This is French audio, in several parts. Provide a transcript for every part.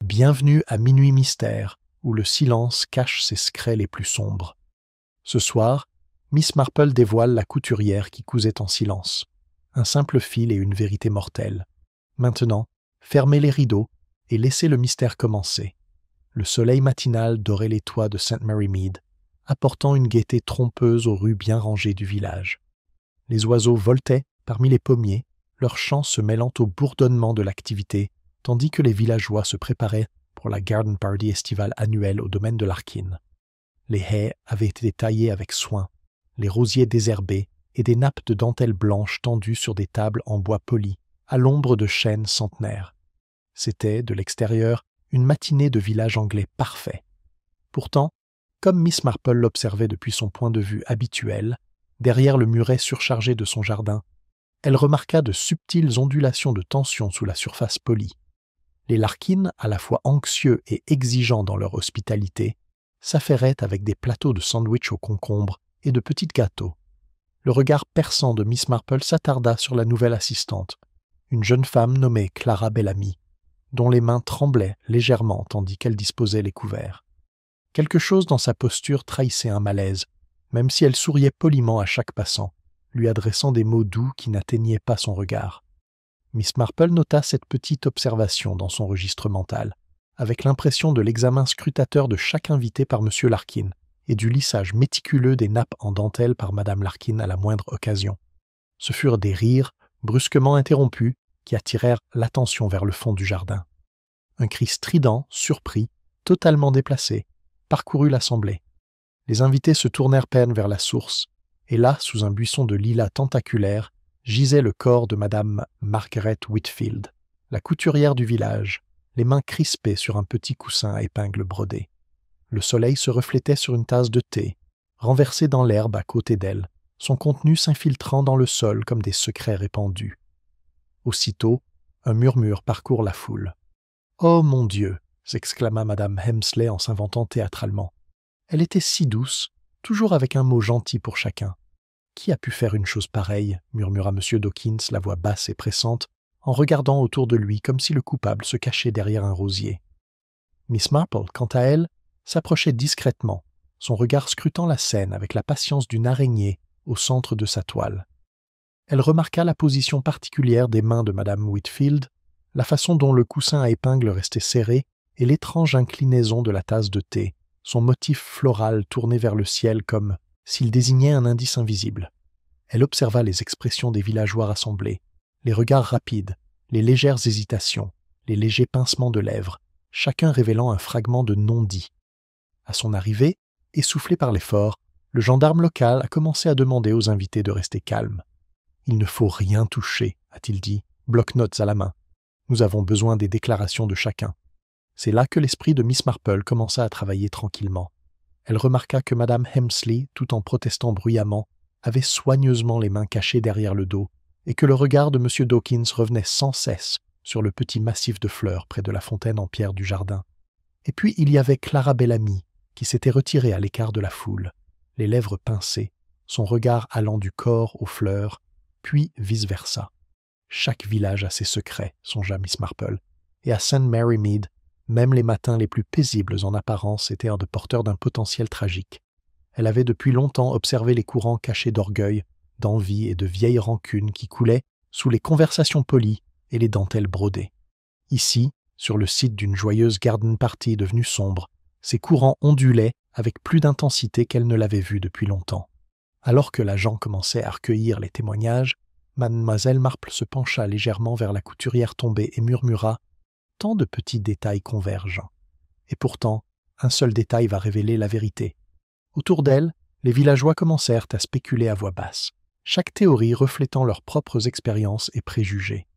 Bienvenue à Minuit Mystère, où le silence cache ses secrets les plus sombres. Ce soir, Miss Marple dévoile la couturière qui cousait en silence. Un simple fil et une vérité mortelle. Maintenant, fermez les rideaux et laissez le mystère commencer. Le soleil matinal dorait les toits de St. Mary Mead, apportant une gaieté trompeuse aux rues bien rangées du village. Les oiseaux voltaient parmi les pommiers, leurs chants se mêlant au bourdonnement de l'activité, tandis que les villageois se préparaient pour la garden party estivale annuelle au domaine de Larkin. Les haies avaient été taillées avec soin, les rosiers désherbés et des nappes de dentelle blanche tendues sur des tables en bois poli, à l'ombre de chênes centenaires. C'était, de l'extérieur, une matinée de village anglais parfait. Pourtant, comme Miss Marple l'observait depuis son point de vue habituel, derrière le muret surchargé de son jardin, elle remarqua de subtiles ondulations de tension sous la surface polie. Les Larkin, à la fois anxieux et exigeants dans leur hospitalité, s'affairaient avec des plateaux de sandwich aux concombres et de petits gâteaux. Le regard perçant de Miss Marple s'attarda sur la nouvelle assistante, une jeune femme nommée Clara Bellamy, dont les mains tremblaient légèrement tandis qu'elle disposait les couverts. Quelque chose dans sa posture trahissait un malaise, même si elle souriait poliment à chaque passant, lui adressant des mots doux qui n'atteignaient pas son regard. Miss Marple nota cette petite observation dans son registre mental, avec l'impression de l'examen scrutateur de chaque invité par M. Larkin et du lissage méticuleux des nappes en dentelle par Mme Larkin à la moindre occasion. Ce furent des rires, brusquement interrompus, qui attirèrent l'attention vers le fond du jardin. Un cri strident, surpris, totalement déplacé, parcourut l'assemblée. Les invités se tournèrent peine vers la source, et là, sous un buisson de lilas tentaculaires, gisait le corps de Madame Margaret Whitfield, la couturière du village, les mains crispées sur un petit coussin à épingles brodées. Le soleil se reflétait sur une tasse de thé, renversée dans l'herbe à côté d'elle, son contenu s'infiltrant dans le sol comme des secrets répandus. Aussitôt, un murmure parcourt la foule. « Oh mon Dieu !» s'exclama Madame Hemsley en s'inventant théâtralement. Elle était si douce, toujours avec un mot gentil pour chacun. « Qui a pu faire une chose pareille ?» murmura M. Dawkins, la voix basse et pressante, en regardant autour de lui comme si le coupable se cachait derrière un rosier. Miss Marple, quant à elle, s'approchait discrètement, son regard scrutant la scène avec la patience d'une araignée au centre de sa toile. Elle remarqua la position particulière des mains de Madame Whitfield, la façon dont le coussin à épingles restait serré et l'étrange inclinaison de la tasse de thé, son motif floral tourné vers le ciel comme s'il désignait un indice invisible. Elle observa les expressions des villageois rassemblés, les regards rapides, les légères hésitations, les légers pincements de lèvres, chacun révélant un fragment de non-dit. À son arrivée, essoufflé par l'effort, le gendarme local a commencé à demander aux invités de rester calmes. « Il ne faut rien toucher », a-t-il dit, bloc-notes à la main. « Nous avons besoin des déclarations de chacun. » C'est là que l'esprit de Miss Marple commença à travailler tranquillement. Elle remarqua que Madame Hemsley, tout en protestant bruyamment, avait soigneusement les mains cachées derrière le dos et que le regard de M. Dawkins revenait sans cesse sur le petit massif de fleurs près de la fontaine en pierre du jardin. Et puis il y avait Clara Bellamy, qui s'était retirée à l'écart de la foule, les lèvres pincées, son regard allant du corps aux fleurs, puis vice-versa. Chaque village a ses secrets, songea Miss Marple, et à St. Mary Mead, même les matins les plus paisibles en apparence étaient de porteurs d'un potentiel tragique. Elle avait depuis longtemps observé les courants cachés d'orgueil, d'envie et de vieilles rancunes qui coulaient sous les conversations polies et les dentelles brodées. Ici, sur le site d'une joyeuse garden party devenue sombre, ces courants ondulaient avec plus d'intensité qu'elle ne l'avait vu depuis longtemps. Alors que l'agent commençait à recueillir les témoignages, Mademoiselle Marple se pencha légèrement vers la couturière tombée et murmura « Tant de petits détails convergent. Et pourtant, un seul détail va révéler la vérité. » Autour d'elle, les villageois commencèrent à spéculer à voix basse, chaque théorie reflétant leurs propres expériences et préjugés.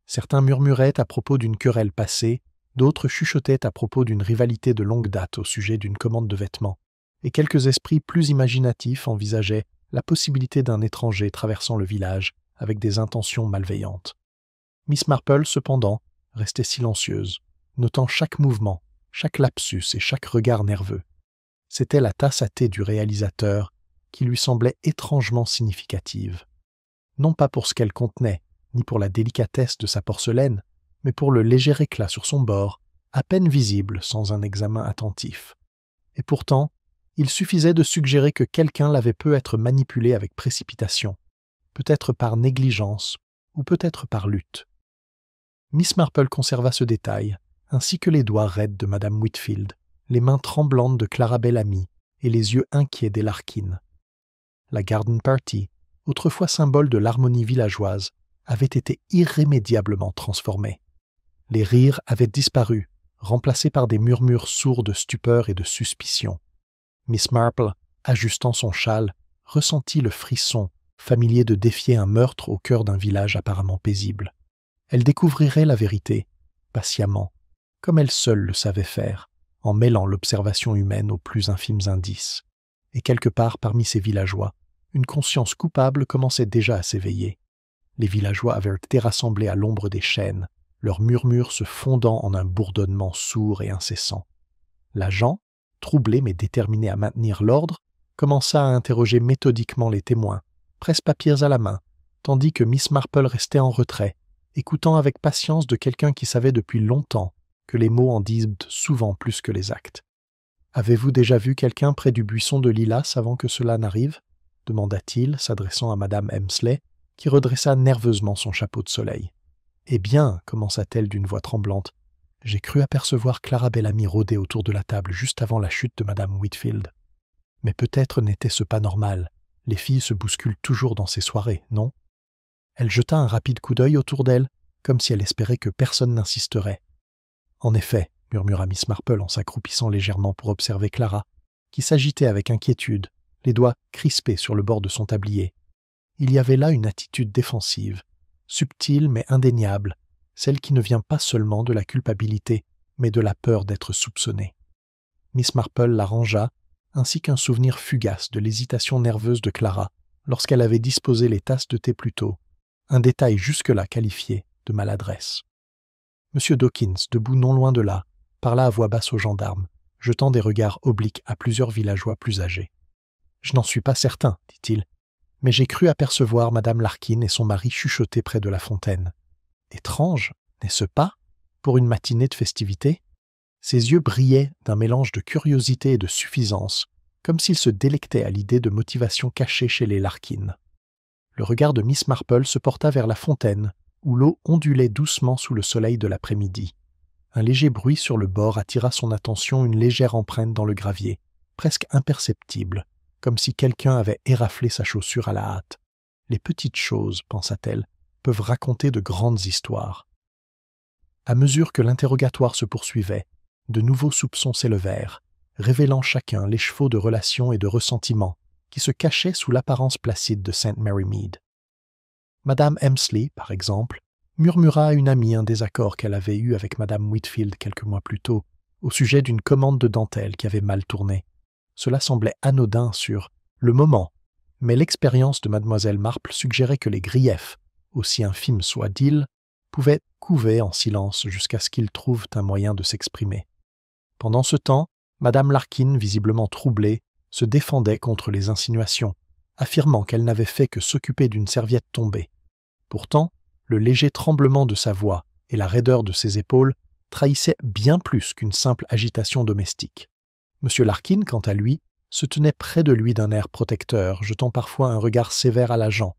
Certains murmuraient à propos d'une querelle passée, d'autres chuchotaient à propos d'une rivalité de longue date au sujet d'une commande de vêtements, et quelques esprits plus imaginatifs envisageaient la possibilité d'un étranger traversant le village avec des intentions malveillantes. Miss Marple, cependant, restait silencieuse, notant chaque mouvement, chaque lapsus et chaque regard nerveux. C'était la tasse à thé du réalisateur qui lui semblait étrangement significative. Non pas pour ce qu'elle contenait, ni pour la délicatesse de sa porcelaine, mais pour le léger éclat sur son bord à peine visible sans un examen attentif. Et pourtant, il suffisait de suggérer que quelqu'un l'avait peut-être manipulée avec précipitation, peut-être par négligence ou peut-être par lutte. Miss Marple conserva ce détail, ainsi que les doigts raides de Madame Whitfield, les mains tremblantes de Clara Bellamy et les yeux inquiets des Larkin. La garden party, autrefois symbole de l'harmonie villageoise, avait été irrémédiablement transformée. Les rires avaient disparu, remplacés par des murmures sourds de stupeur et de suspicion. Miss Marple, ajustant son châle, ressentit le frisson, familier de défier un meurtre au cœur d'un village apparemment paisible. Elle découvrirait la vérité, patiemment, comme elle seule le savait faire, en mêlant l'observation humaine aux plus infimes indices. Et quelque part parmi ces villageois, une conscience coupable commençait déjà à s'éveiller. Les villageois avaient été rassemblés à l'ombre des chênes, leurs murmures se fondant en un bourdonnement sourd et incessant. L'agent, troublé mais déterminé à maintenir l'ordre, commença à interroger méthodiquement les témoins, presse-papiers à la main, tandis que Miss Marple restait en retrait, écoutant avec patience de quelqu'un qui savait depuis longtemps que les mots en disent souvent plus que les actes. « Avez-vous déjà vu quelqu'un près du buisson de lilas avant que cela n'arrive » demanda-t-il, s'adressant à Madame Hemsley, qui redressa nerveusement son chapeau de soleil. « Eh bien, commença-t-elle d'une voix tremblante, j'ai cru apercevoir Clara Bellamy rôder autour de la table juste avant la chute de Madame Whitfield. Mais peut-être n'était-ce pas normal. Les filles se bousculent toujours dans ces soirées, non ?» Elle jeta un rapide coup d'œil autour d'elle, comme si elle espérait que personne n'insisterait. « En effet, » murmura Miss Marple en s'accroupissant légèrement pour observer Clara, qui s'agitait avec inquiétude, les doigts crispés sur le bord de son tablier. Il y avait là une attitude défensive, subtile mais indéniable, celle qui ne vient pas seulement de la culpabilité, mais de la peur d'être soupçonnée. Miss Marple la rangea, ainsi qu'un souvenir fugace de l'hésitation nerveuse de Clara lorsqu'elle avait disposé les tasses de thé plus tôt, un détail jusque-là qualifié de maladresse. M. Dawkins, debout non loin de là, parla à voix basse aux gendarmes, jetant des regards obliques à plusieurs villageois plus âgés. « Je n'en suis pas certain, dit-il, mais j'ai cru apercevoir Madame Larkin et son mari chuchoter près de la fontaine. Étrange, n'est-ce pas, pour une matinée de festivité ?» Ses yeux brillaient d'un mélange de curiosité et de suffisance, comme s'il se délectait à l'idée de motivation cachée chez les Larkin. Le regard de Miss Marple se porta vers la fontaine, où l'eau ondulait doucement sous le soleil de l'après-midi. Un léger bruit sur le bord attira son attention, une légère empreinte dans le gravier, presque imperceptible, comme si quelqu'un avait éraflé sa chaussure à la hâte. Les petites choses, pensa-t-elle, peuvent raconter de grandes histoires. À mesure que l'interrogatoire se poursuivait, de nouveaux soupçons s'élevèrent, révélant chacun l'écheveau de relations et de ressentiments qui se cachaient sous l'apparence placide de St. Mary Mead. Madame Hemsley, par exemple, murmura à une amie un désaccord qu'elle avait eu avec Madame Whitfield quelques mois plus tôt, au sujet d'une commande de dentelle qui avait mal tourné. Cela semblait anodin sur le moment, mais l'expérience de Mademoiselle Marple suggérait que les griefs, aussi infimes soient-ils, pouvaient couver en silence jusqu'à ce qu'ils trouvent un moyen de s'exprimer. Pendant ce temps, Madame Larkin, visiblement troublée, se défendait contre les insinuations, affirmant qu'elle n'avait fait que s'occuper d'une serviette tombée. Pourtant, le léger tremblement de sa voix et la raideur de ses épaules trahissaient bien plus qu'une simple agitation domestique. M. Larkin, quant à lui, se tenait près de lui d'un air protecteur, jetant parfois un regard sévère à l'agent,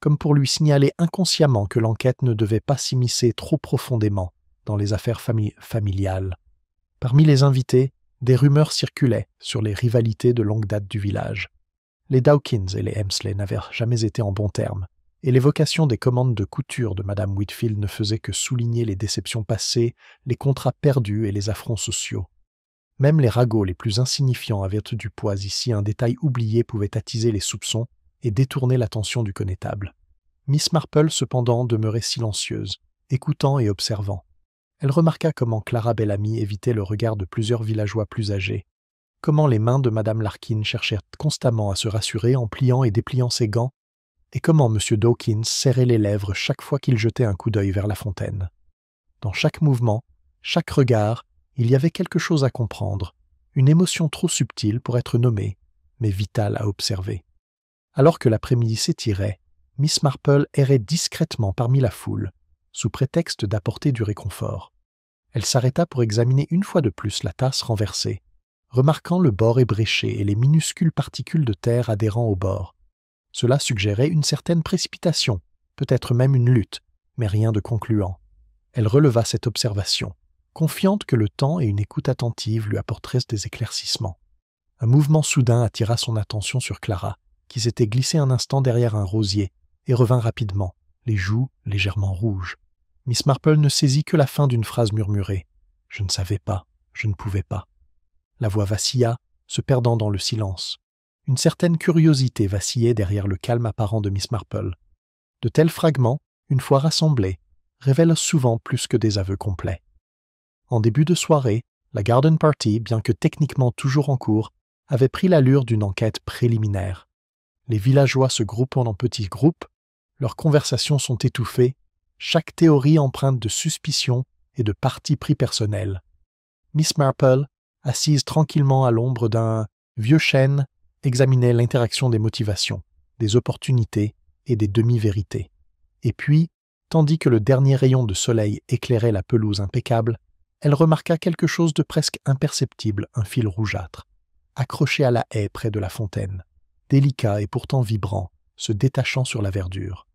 comme pour lui signaler inconsciemment que l'enquête ne devait pas s'immiscer trop profondément dans les affaires familiales. Parmi les invités, des rumeurs circulaient sur les rivalités de longue date du village. Les Dawkins et les Hemsley n'avaient jamais été en bons termes, et l'évocation des commandes de couture de Madame Whitfield ne faisait que souligner les déceptions passées, les contrats perdus et les affronts sociaux. Même les ragots les plus insignifiants avaient du poids ici, un détail oublié pouvait attiser les soupçons et détourner l'attention du connétable. Miss Marple, cependant, demeurait silencieuse, écoutant et observant. Elle remarqua comment Clara Bellamy évitait le regard de plusieurs villageois plus âgés, comment les mains de Madame Larkin cherchèrent constamment à se rassurer en pliant et dépliant ses gants, et comment M. Dawkins serrait les lèvres chaque fois qu'il jetait un coup d'œil vers la fontaine. Dans chaque mouvement, chaque regard, il y avait quelque chose à comprendre, une émotion trop subtile pour être nommée, mais vitale à observer. Alors que l'après-midi s'étirait, Miss Marple errait discrètement parmi la foule, sous prétexte d'apporter du réconfort. Elle s'arrêta pour examiner une fois de plus la tasse renversée, remarquant le bord ébréché et les minuscules particules de terre adhérant au bord. Cela suggérait une certaine précipitation, peut-être même une lutte, mais rien de concluant. Elle releva cette observation, confiante que le temps et une écoute attentive lui apporteraient des éclaircissements. Un mouvement soudain attira son attention sur Clara, qui s'était glissée un instant derrière un rosier et revint rapidement, les joues légèrement rouges. Miss Marple ne saisit que la fin d'une phrase murmurée. « Je ne savais pas, je ne pouvais pas. » La voix vacilla, se perdant dans le silence. Une certaine curiosité vacillait derrière le calme apparent de Miss Marple. De tels fragments, une fois rassemblés, révèlent souvent plus que des aveux complets. En début de soirée, la garden party, bien que techniquement toujours en cours, avait pris l'allure d'une enquête préliminaire. Les villageois se groupant en petits groupes, leurs conversations sont étouffées, chaque théorie empreinte de suspicion et de parti pris personnel. Miss Marple, assise tranquillement à l'ombre d'un vieux chêne, examinait l'interaction des motivations, des opportunités et des demi-vérités. Et puis, tandis que le dernier rayon de soleil éclairait la pelouse impeccable, elle remarqua quelque chose de presque imperceptible, un fil rougeâtre, accroché à la haie près de la fontaine, délicat et pourtant vibrant, se détachant sur la verdure.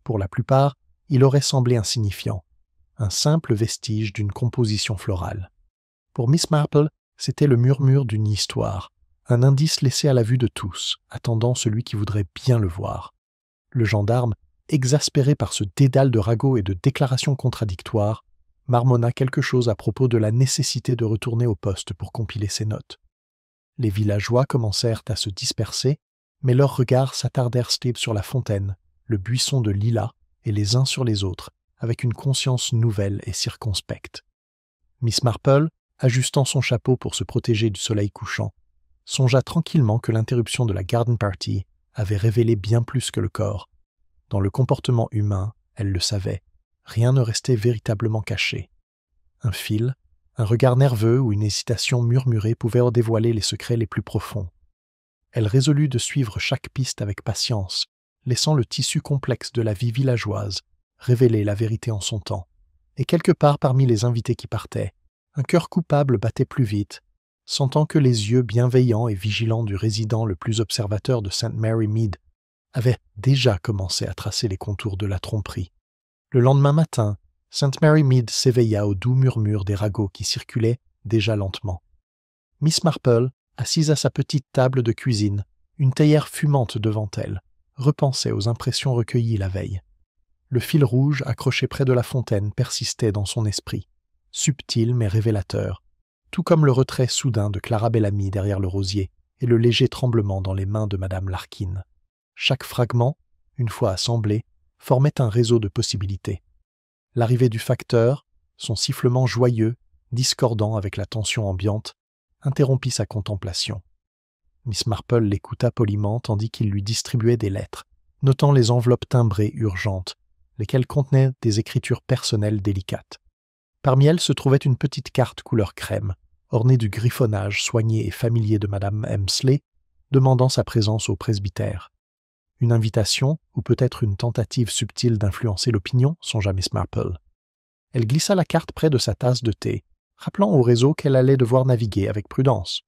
Pour la plupart, il aurait semblé insignifiant, un simple vestige d'une composition florale. Pour Miss Marple, c'était le murmure d'une histoire, un indice laissé à la vue de tous, attendant celui qui voudrait bien le voir. Le gendarme, exaspéré par ce dédale de ragots et de déclarations contradictoires, marmonna quelque chose à propos de la nécessité de retourner au poste pour compiler ses notes. Les villageois commencèrent à se disperser, mais leurs regards s'attardèrent sur la fontaine, le buisson de lilas, et les uns sur les autres, avec une conscience nouvelle et circonspecte. Miss Marple, ajustant son chapeau pour se protéger du soleil couchant, songea tranquillement que l'interruption de la garden party avait révélé bien plus que le corps. Dans le comportement humain, elle le savait, rien ne restait véritablement caché. Un fil, un regard nerveux ou une hésitation murmurée pouvaient dévoiler les secrets les plus profonds. Elle résolut de suivre chaque piste avec patience, laissant le tissu complexe de la vie villageoise révéler la vérité en son temps. Et quelque part parmi les invités qui partaient, un cœur coupable battait plus vite, sentant que les yeux bienveillants et vigilants du résident le plus observateur de St. Mary Mead avaient déjà commencé à tracer les contours de la tromperie. Le lendemain matin, St. Mary Mead s'éveilla au doux murmure des ragots qui circulaient déjà lentement. Miss Marple, assise à sa petite table de cuisine, une théière fumante devant elle, repensait aux impressions recueillies la veille. Le fil rouge accroché près de la fontaine persistait dans son esprit, subtil mais révélateur, tout comme le retrait soudain de Clara Bellamy derrière le rosier et le léger tremblement dans les mains de Madame Larkin. Chaque fragment, une fois assemblé, formait un réseau de possibilités. L'arrivée du facteur, son sifflement joyeux, discordant avec la tension ambiante, interrompit sa contemplation. Miss Marple l'écouta poliment tandis qu'il lui distribuait des lettres, notant les enveloppes timbrées urgentes, lesquelles contenaient des écritures personnelles délicates. Parmi elles se trouvait une petite carte couleur crème, ornée du griffonnage soigné et familier de Madame Hemsley, demandant sa présence au presbytère. Une invitation, ou peut-être une tentative subtile d'influencer l'opinion, songea Miss Marple. Elle glissa la carte près de sa tasse de thé, rappelant au réseau qu'elle allait devoir naviguer avec prudence.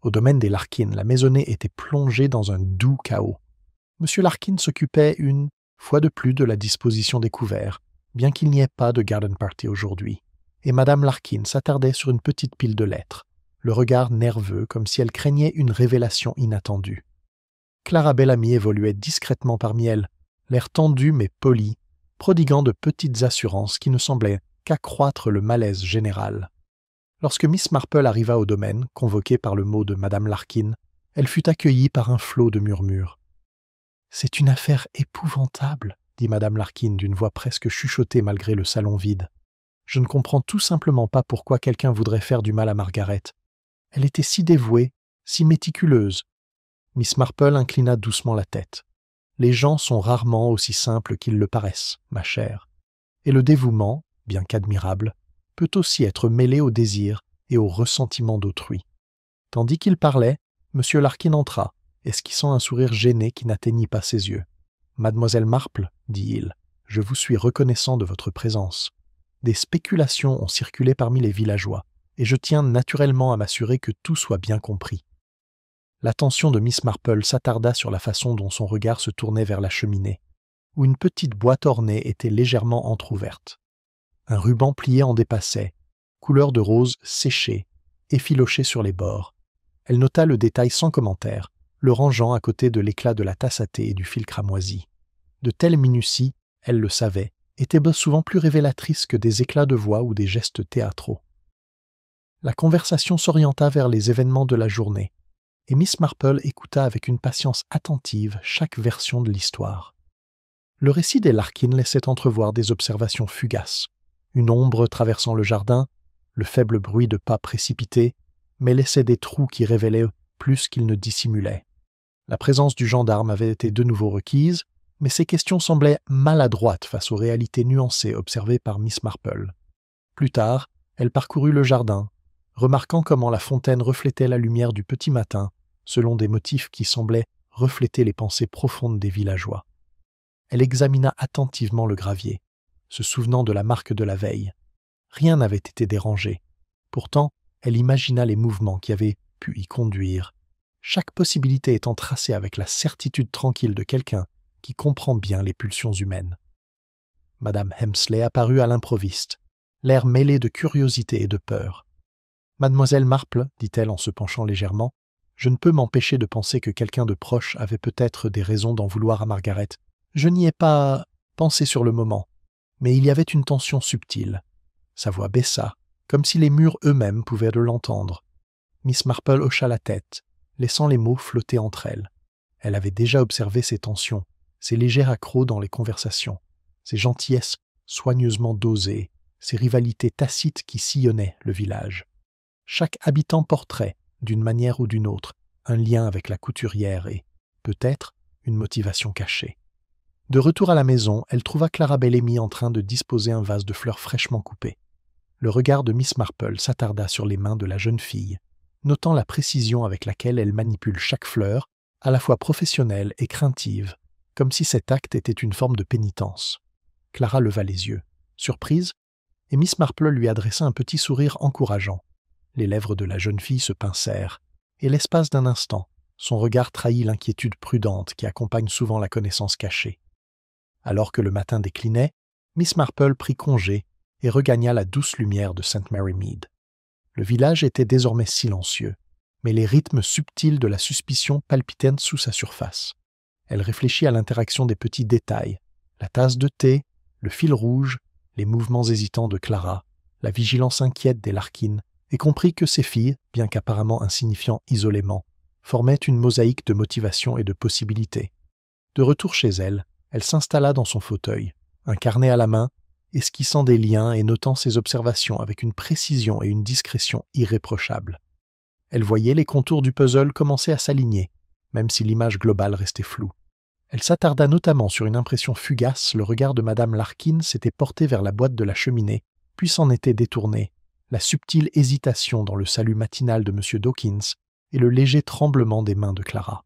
Au domaine des Larkin, la maisonnée était plongée dans un doux chaos. M. Larkin s'occupait une fois de plus de la disposition des couverts, bien qu'il n'y ait pas de garden party aujourd'hui, et Madame Larkin s'attardait sur une petite pile de lettres, le regard nerveux comme si elle craignait une révélation inattendue. Clara Bellamy évoluait discrètement parmi elles, l'air tendu mais poli, prodiguant de petites assurances qui ne semblaient qu'accroître le malaise général. Lorsque Miss Marple arriva au domaine, convoquée par le mot de Madame Larkin, elle fut accueillie par un flot de murmures. « C'est une affaire épouvantable, » dit Madame Larkin d'une voix presque chuchotée malgré le salon vide. « Je ne comprends tout simplement pas pourquoi quelqu'un voudrait faire du mal à Margaret. Elle était si dévouée, si méticuleuse. » Miss Marple inclina doucement la tête. « Les gens sont rarement aussi simples qu'ils le paraissent, ma chère. Et le dévouement, bien qu'admirable, peut aussi être mêlé au désir et au ressentiment d'autrui. » Tandis qu'il parlait, M. Larkin entra, esquissant un sourire gêné qui n'atteignit pas ses yeux. « Mademoiselle Marple, dit-il, je vous suis reconnaissant de votre présence. des spéculations ont circulé parmi les villageois, et je tiens naturellement à m'assurer que tout soit bien compris. » L'attention de Miss Marple s'attarda sur la façon dont son regard se tournait vers la cheminée, où une petite boîte ornée était légèrement entr'ouverte. Un ruban plié en dépassait, couleur de rose séchée, effiloché sur les bords. Elle nota le détail sans commentaire, le rangeant à côté de l'éclat de la tasse à thé et du fil cramoisi. De telles minuties, elle le savait, étaient souvent plus révélatrices que des éclats de voix ou des gestes théâtraux. La conversation s'orienta vers les événements de la journée, et Miss Marple écouta avec une patience attentive chaque version de l'histoire. Le récit des Larkin laissait entrevoir des observations fugaces, une ombre traversant le jardin, le faible bruit de pas précipités, mais laissait des trous qui révélaient plus qu'ils ne dissimulaient. La présence du gendarme avait été de nouveau requise, mais ces questions semblaient maladroites face aux réalités nuancées observées par Miss Marple. Plus tard, elle parcourut le jardin, remarquant comment la fontaine reflétait la lumière du petit matin, selon des motifs qui semblaient refléter les pensées profondes des villageois. Elle examina attentivement le gravier, se souvenant de la marque de la veille. Rien n'avait été dérangé. Pourtant, elle imagina les mouvements qui avaient pu y conduire, chaque possibilité étant tracée avec la certitude tranquille de quelqu'un qui comprend bien les pulsions humaines. Madame Hemsley apparut à l'improviste, l'air mêlé de curiosité et de peur. « Mademoiselle Marple, dit-elle en se penchant légèrement, je ne peux m'empêcher de penser que quelqu'un de proche avait peut-être des raisons d'en vouloir à Margaret. Je n'y ai pas pensé sur le moment, mais il y avait une tension subtile. » Sa voix baissa, comme si les murs eux-mêmes pouvaient l'entendre. Miss Marple hocha la tête, laissant les mots flotter entre elles. Elle avait déjà observé ces tensions, ces légers accrocs dans les conversations, ces gentillesses soigneusement dosées, ces rivalités tacites qui sillonnaient le village. Chaque habitant porterait, d'une manière ou d'une autre, un lien avec la couturière et, peut-être, une motivation cachée. De retour à la maison, elle trouva Clara Bellamy en train de disposer un vase de fleurs fraîchement coupées. Le regard de Miss Marple s'attarda sur les mains de la jeune fille, notant la précision avec laquelle elle manipule chaque fleur, à la fois professionnelle et craintive, comme si cet acte était une forme de pénitence. Clara leva les yeux, surprise, et Miss Marple lui adressa un petit sourire encourageant. Les lèvres de la jeune fille se pincèrent, et l'espace d'un instant, son regard trahit l'inquiétude prudente qui accompagne souvent la connaissance cachée. Alors que le matin déclinait, Miss Marple prit congé et regagna la douce lumière de St. Mary Mead. Le village était désormais silencieux, mais les rythmes subtils de la suspicion palpitaient sous sa surface. Elle réfléchit à l'interaction des petits détails, la tasse de thé, le fil rouge, les mouvements hésitants de Clara, la vigilance inquiète des Larkin, et comprit que ces filles, bien qu'apparemment insignifiants isolément, formaient une mosaïque de motivations et de possibilités. De retour chez elle, elle s'installa dans son fauteuil, un carnet à la main, esquissant des liens et notant ses observations avec une précision et une discrétion irréprochables. Elle voyait les contours du puzzle commencer à s'aligner, même si l'image globale restait floue. Elle s'attarda notamment sur une impression fugace, le regard de Madame Larkin s'était porté vers la boîte de la cheminée, puis s'en était détourné, la subtile hésitation dans le salut matinal de M. Dawkins et le léger tremblement des mains de Clara.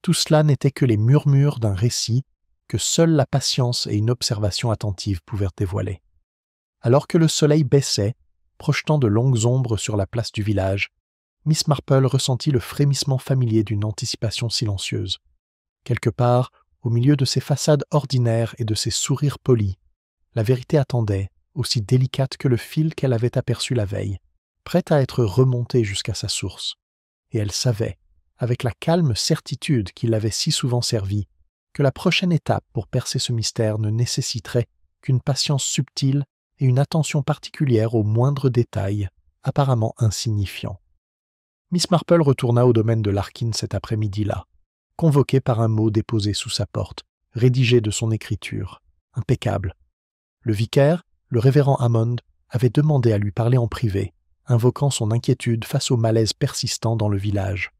Tout cela n'était que les murmures d'un récit que seule la patience et une observation attentive pouvaient dévoiler. Alors que le soleil baissait, projetant de longues ombres sur la place du village, Miss Marple ressentit le frémissement familier d'une anticipation silencieuse. Quelque part, au milieu de ces façades ordinaires et de ces sourires polis, la vérité attendait, aussi délicate que le fil qu'elle avait aperçu la veille, prête à être remontée jusqu'à sa source. Et elle savait, avec la calme certitude qui l'avait si souvent servie, que la prochaine étape pour percer ce mystère ne nécessiterait qu'une patience subtile et une attention particulière aux moindres détails, apparemment insignifiants. Miss Marple retourna au domaine de Larkin cet après-midi-là, convoquée par un mot déposé sous sa porte, rédigé de son écriture, impeccable. Le vicaire, le révérend Hammond, avait demandé à lui parler en privé, invoquant son inquiétude face au malaise persistant dans le village.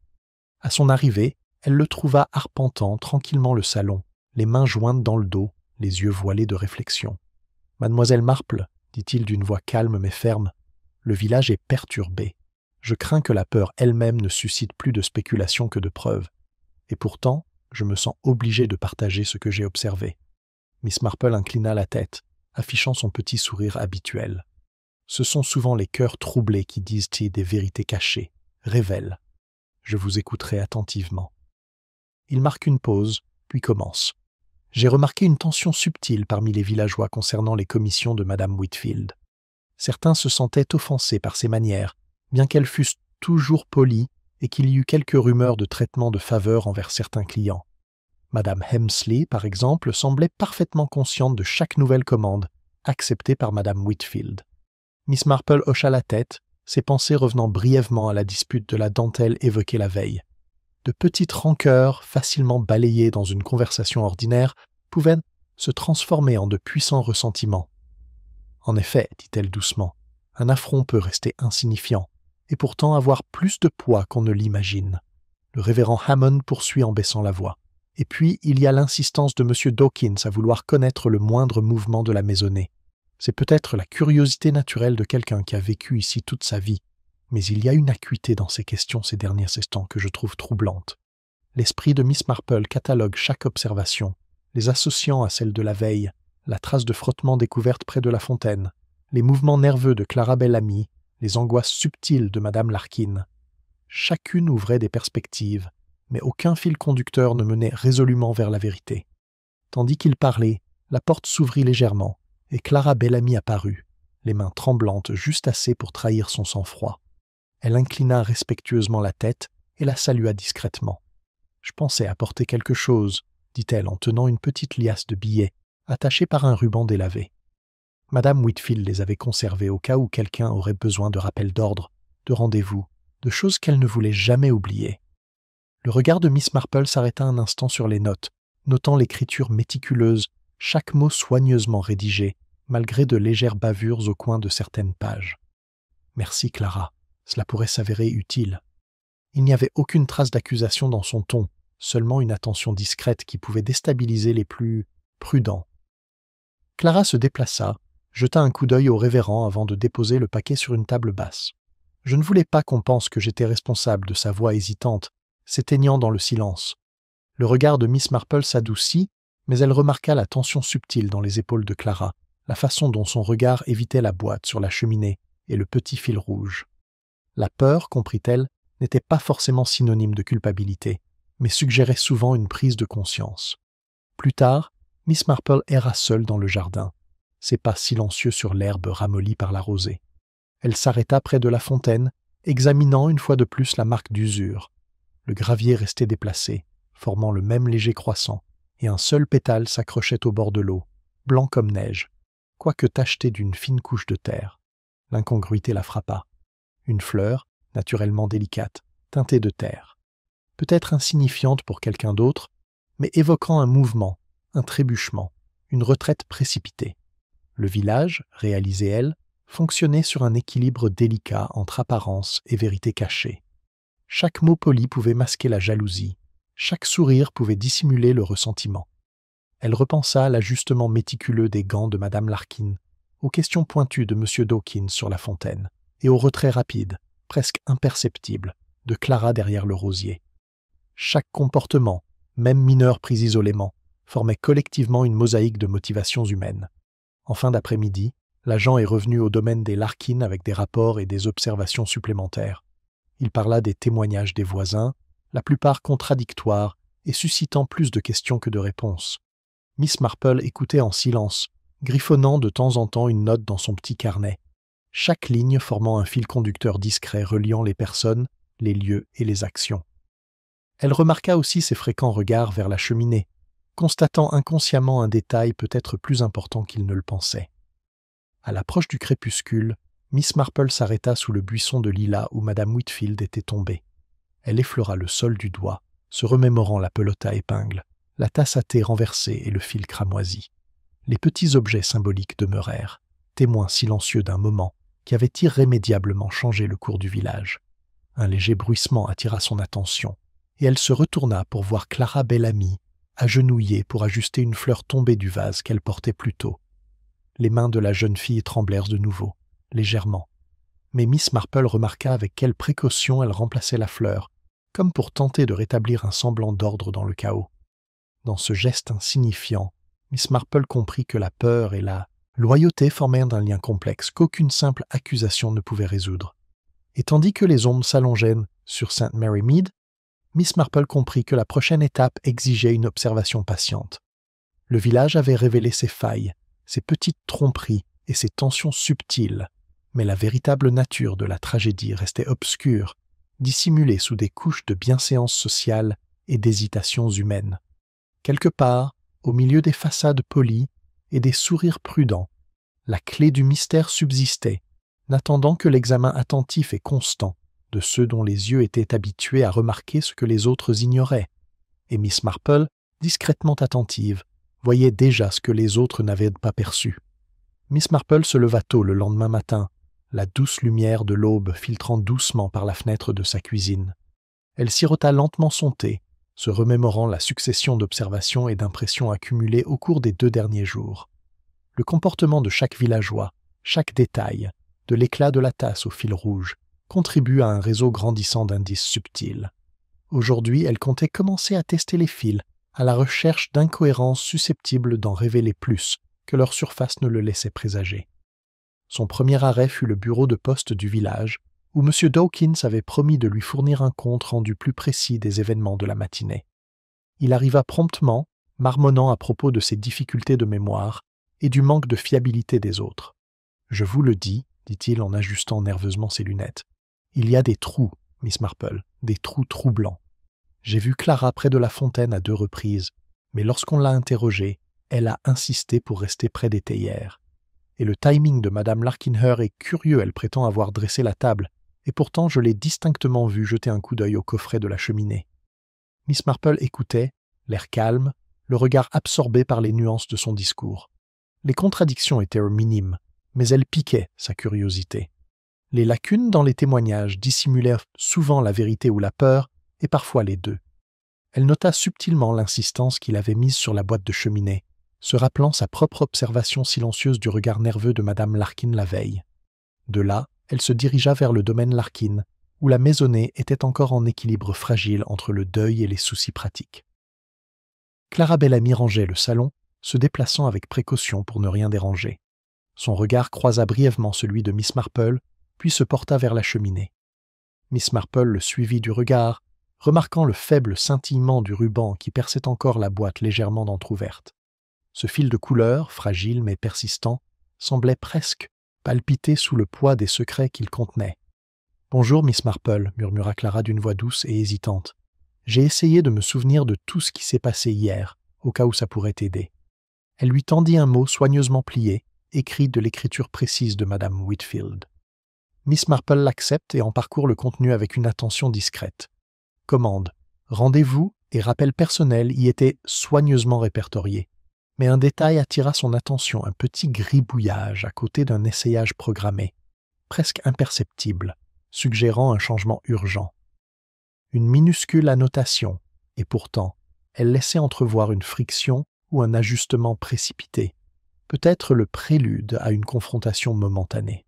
À son arrivée, elle le trouva arpentant tranquillement le salon, les mains jointes dans le dos, les yeux voilés de réflexion. « Mademoiselle Marple, dit-il d'une voix calme mais ferme, le village est perturbé. Je crains que la peur elle-même ne suscite plus de spéculations que de preuves. Et pourtant, je me sens obligé de partager ce que j'ai observé. » Miss Marple inclina la tête, affichant son petit sourire habituel. Ce sont souvent les cœurs troublés qui disent des vérités cachées, révèlent. Je vous écouterai attentivement. Il marque une pause, puis commence. J'ai remarqué une tension subtile parmi les villageois concernant les commissions de Madame Whitfield. Certains se sentaient offensés par ses manières, bien qu'elles fussent toujours polies et qu'il y eut quelques rumeurs de traitement de faveur envers certains clients. Madame Hemsley, par exemple, semblait parfaitement consciente de chaque nouvelle commande, acceptée par Madame Whitfield. Miss Marple hocha la tête, ses pensées revenant brièvement à la dispute de la dentelle évoquée la veille. De petites rancœurs, facilement balayées dans une conversation ordinaire, pouvaient se transformer en de puissants ressentiments. En effet, dit-elle doucement, un affront peut rester insignifiant, et pourtant avoir plus de poids qu'on ne l'imagine. Le révérend Hammond poursuit en baissant la voix. Et puis, il y a l'insistance de M. Dawkins à vouloir connaître le moindre mouvement de la maisonnée. C'est peut-être la curiosité naturelle de quelqu'un qui a vécu ici toute sa vie, mais il y a une acuité dans ces questions ces derniers instants que je trouve troublante. L'esprit de Miss Marple catalogue chaque observation, les associant à celle de la veille, la trace de frottement découverte près de la fontaine, les mouvements nerveux de Clara Bellamy, les angoisses subtiles de Madame Larkin. Chacune ouvrait des perspectives, mais aucun fil conducteur ne menait résolument vers la vérité. Tandis qu'il parlait, la porte s'ouvrit légèrement, et Clara Bellamy apparut, les mains tremblantes juste assez pour trahir son sang-froid. Elle inclina respectueusement la tête et la salua discrètement. « Je pensais apporter quelque chose, » dit-elle en tenant une petite liasse de billets, attachée par un ruban délavé. Madame Whitfield les avait conservés au cas où quelqu'un aurait besoin de rappel d'ordre, de rendez-vous, de choses qu'elle ne voulait jamais oublier. Le regard de Miss Marple s'arrêta un instant sur les notes, notant l'écriture méticuleuse, chaque mot soigneusement rédigé, malgré de légères bavures au coin de certaines pages. « Merci, Clara, cela pourrait s'avérer utile. » Il n'y avait aucune trace d'accusation dans son ton, seulement une attention discrète qui pouvait déstabiliser les plus prudents. Clara se déplaça, jeta un coup d'œil au révérend avant de déposer le paquet sur une table basse. Je ne voulais pas qu'on pense que j'étais responsable de sa voix hésitante, s'éteignant dans le silence. Le regard de Miss Marple s'adoucit, mais elle remarqua la tension subtile dans les épaules de Clara, la façon dont son regard évitait la boîte sur la cheminée et le petit fil rouge. La peur, comprit-elle, n'était pas forcément synonyme de culpabilité, mais suggérait souvent une prise de conscience. Plus tard, Miss Marple erra seule dans le jardin, ses pas silencieux sur l'herbe ramollie par la rosée. Elle s'arrêta près de la fontaine, examinant une fois de plus la marque d'usure. Le gravier restait déplacé, formant le même léger croissant, et un seul pétale s'accrochait au bord de l'eau, blanc comme neige, quoique tacheté d'une fine couche de terre. L'incongruité la frappa. Une fleur, naturellement délicate, teintée de terre. Peut-être insignifiante pour quelqu'un d'autre, mais évoquant un mouvement, un trébuchement, une retraite précipitée. Le village, réalisait-elle, fonctionnait sur un équilibre délicat entre apparence et vérité cachée. Chaque mot poli pouvait masquer la jalousie, chaque sourire pouvait dissimuler le ressentiment. Elle repensa à l'ajustement méticuleux des gants de Madame Larkin, aux questions pointues de M. Dawkins sur la fontaine, et au retrait rapide, presque imperceptible, de Clara derrière le rosier. Chaque comportement, même mineur pris isolément, formait collectivement une mosaïque de motivations humaines. En fin d'après-midi, l'agent est revenu au domaine des Larkin avec des rapports et des observations supplémentaires. Il parla des témoignages des voisins, la plupart contradictoires et suscitant plus de questions que de réponses. Miss Marple écoutait en silence, griffonnant de temps en temps une note dans son petit carnet, chaque ligne formant un fil conducteur discret reliant les personnes, les lieux et les actions. Elle remarqua aussi ses fréquents regards vers la cheminée, constatant inconsciemment un détail peut-être plus important qu'il ne le pensait. À l'approche du crépuscule, Miss Marple s'arrêta sous le buisson de lilas où Madame Whitfield était tombée. Elle effleura le sol du doigt, se remémorant la pelote à épingles, la tasse à thé renversée et le fil cramoisi. Les petits objets symboliques demeurèrent, témoins silencieux d'un moment qui avait irrémédiablement changé le cours du village. Un léger bruissement attira son attention, et elle se retourna pour voir Clara Bellamy, agenouillée pour ajuster une fleur tombée du vase qu'elle portait plus tôt. Les mains de la jeune fille tremblèrent de nouveau, légèrement. Mais Miss Marple remarqua avec quelle précaution elle remplaçait la fleur, comme pour tenter de rétablir un semblant d'ordre dans le chaos. Dans ce geste insignifiant, Miss Marple comprit que la peur et la Loyauté formait un lien complexe qu'aucune simple accusation ne pouvait résoudre. Et tandis que les ombres s'allongeaient sur St. Mary Mead, Miss Marple comprit que la prochaine étape exigeait une observation patiente. Le village avait révélé ses failles, ses petites tromperies et ses tensions subtiles, mais la véritable nature de la tragédie restait obscure, dissimulée sous des couches de bienséance sociale et d'hésitations humaines. Quelque part, au milieu des façades polies et des sourires prudents, la clé du mystère subsistait, n'attendant que l'examen attentif et constant de ceux dont les yeux étaient habitués à remarquer ce que les autres ignoraient. Et Miss Marple, discrètement attentive, voyait déjà ce que les autres n'avaient pas perçu. Miss Marple se leva tôt le lendemain matin, la douce lumière de l'aube filtrant doucement par la fenêtre de sa cuisine. Elle sirota lentement son thé, se remémorant la succession d'observations et d'impressions accumulées au cours des 2 derniers jours. Le comportement de chaque villageois, chaque détail, de l'éclat de la tasse au fil rouge, contribue à un réseau grandissant d'indices subtils. Aujourd'hui, elle comptait commencer à tester les fils, à la recherche d'incohérences susceptibles d'en révéler plus que leur surface ne le laissait présager. Son premier arrêt fut le bureau de poste du village, où M. Dawkins avait promis de lui fournir un compte rendu plus précis des événements de la matinée. Il arriva promptement, marmonnant à propos de ses difficultés de mémoire et du manque de fiabilité des autres. « Je vous le dis, dit-il en ajustant nerveusement ses lunettes, il y a des trous, Miss Marple, des trous troublants. J'ai vu Clara près de la fontaine à 2 reprises, mais lorsqu'on l'a interrogée, elle a insisté pour rester près des théières. Et le timing de Madame Larkinher est curieux, elle prétend avoir dressé la table, et pourtant je l'ai distinctement vue jeter un coup d'œil au coffret de la cheminée. » Miss Marple écoutait, l'air calme, le regard absorbé par les nuances de son discours. Les contradictions étaient minimes, mais elles piquaient sa curiosité. Les lacunes dans les témoignages dissimulèrent souvent la vérité ou la peur, et parfois les deux. Elle nota subtilement l'insistance qu'il avait mise sur la boîte de cheminée, se rappelant sa propre observation silencieuse du regard nerveux de Madame Larkin la veille. De là, elle se dirigea vers le domaine Larkin, où la maisonnée était encore en équilibre fragile entre le deuil et les soucis pratiques. Clara Bellamy rangeait le salon, se déplaçant avec précaution pour ne rien déranger. Son regard croisa brièvement celui de Miss Marple, puis se porta vers la cheminée. Miss Marple le suivit du regard, remarquant le faible scintillement du ruban qui perçait encore la boîte légèrement entr'ouverte. Ce fil de couleur, fragile mais persistant, semblait presque palpiter sous le poids des secrets qu'il contenait. « Bonjour, Miss Marple, » murmura Clara d'une voix douce et hésitante. « J'ai essayé de me souvenir de tout ce qui s'est passé hier, au cas où ça pourrait t'aider. » Elle lui tendit un mot soigneusement plié, écrit de l'écriture précise de Madame Whitfield. Miss Marple l'accepte et en parcourt le contenu avec une attention discrète. Commande, rendez-vous et rappel personnel y étaient soigneusement répertoriés. Mais un détail attira son attention, un petit gribouillage à côté d'un essayage programmé, presque imperceptible, suggérant un changement urgent. Une minuscule annotation, et pourtant, elle laissait entrevoir une friction ou un ajustement précipité, peut-être le prélude à une confrontation momentanée.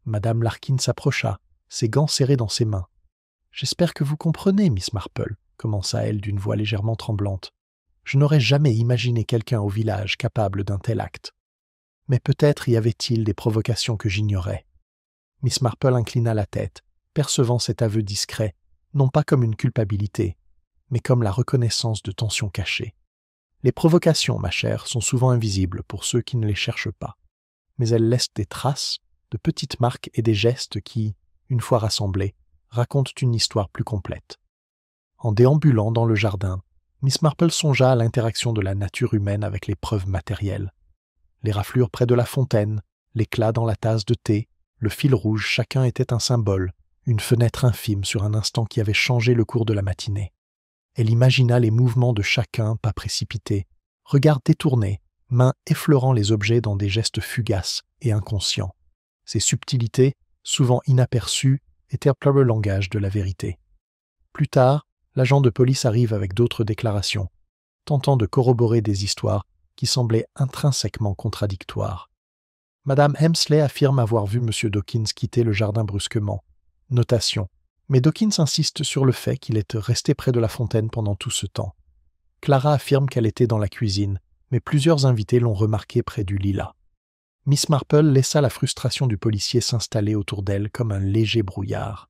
Madame Larkin s'approcha, ses gants serrés dans ses mains. « J'espère que vous comprenez, Miss Marple, » commença-elle d'une voix légèrement tremblante. « Je n'aurais jamais imaginé quelqu'un au village capable d'un tel acte. Mais peut-être y avait-il des provocations que j'ignorais. » Miss Marple inclina la tête, percevant cet aveu discret, non pas comme une culpabilité, mais comme la reconnaissance de tensions cachées. Les provocations, ma chère, sont souvent invisibles pour ceux qui ne les cherchent pas, mais elles laissent des traces, de petites marques et des gestes qui, une fois rassemblés, racontent une histoire plus complète. En déambulant dans le jardin, Miss Marple songea à l'interaction de la nature humaine avec les preuves matérielles. Les raflures près de la fontaine, l'éclat dans la tasse de thé, le fil rouge, chacun était un symbole, une fenêtre infime sur un instant qui avait changé le cours de la matinée. Elle imagina les mouvements de chacun, pas précipités, regards détournés, mains effleurant les objets dans des gestes fugaces et inconscients. Ces subtilités, souvent inaperçues, étaient le langage de la vérité. Plus tard, l'agent de police arrive avec d'autres déclarations, tentant de corroborer des histoires qui semblaient intrinsèquement contradictoires. Madame Hemsley affirme avoir vu M. Dawkins quitter le jardin brusquement. Notation. Mais Dawkins insiste sur le fait qu'il est resté près de la fontaine pendant tout ce temps. Clara affirme qu'elle était dans la cuisine, mais plusieurs invités l'ont remarqué près du lilas. Miss Marple laissa la frustration du policier s'installer autour d'elle comme un léger brouillard.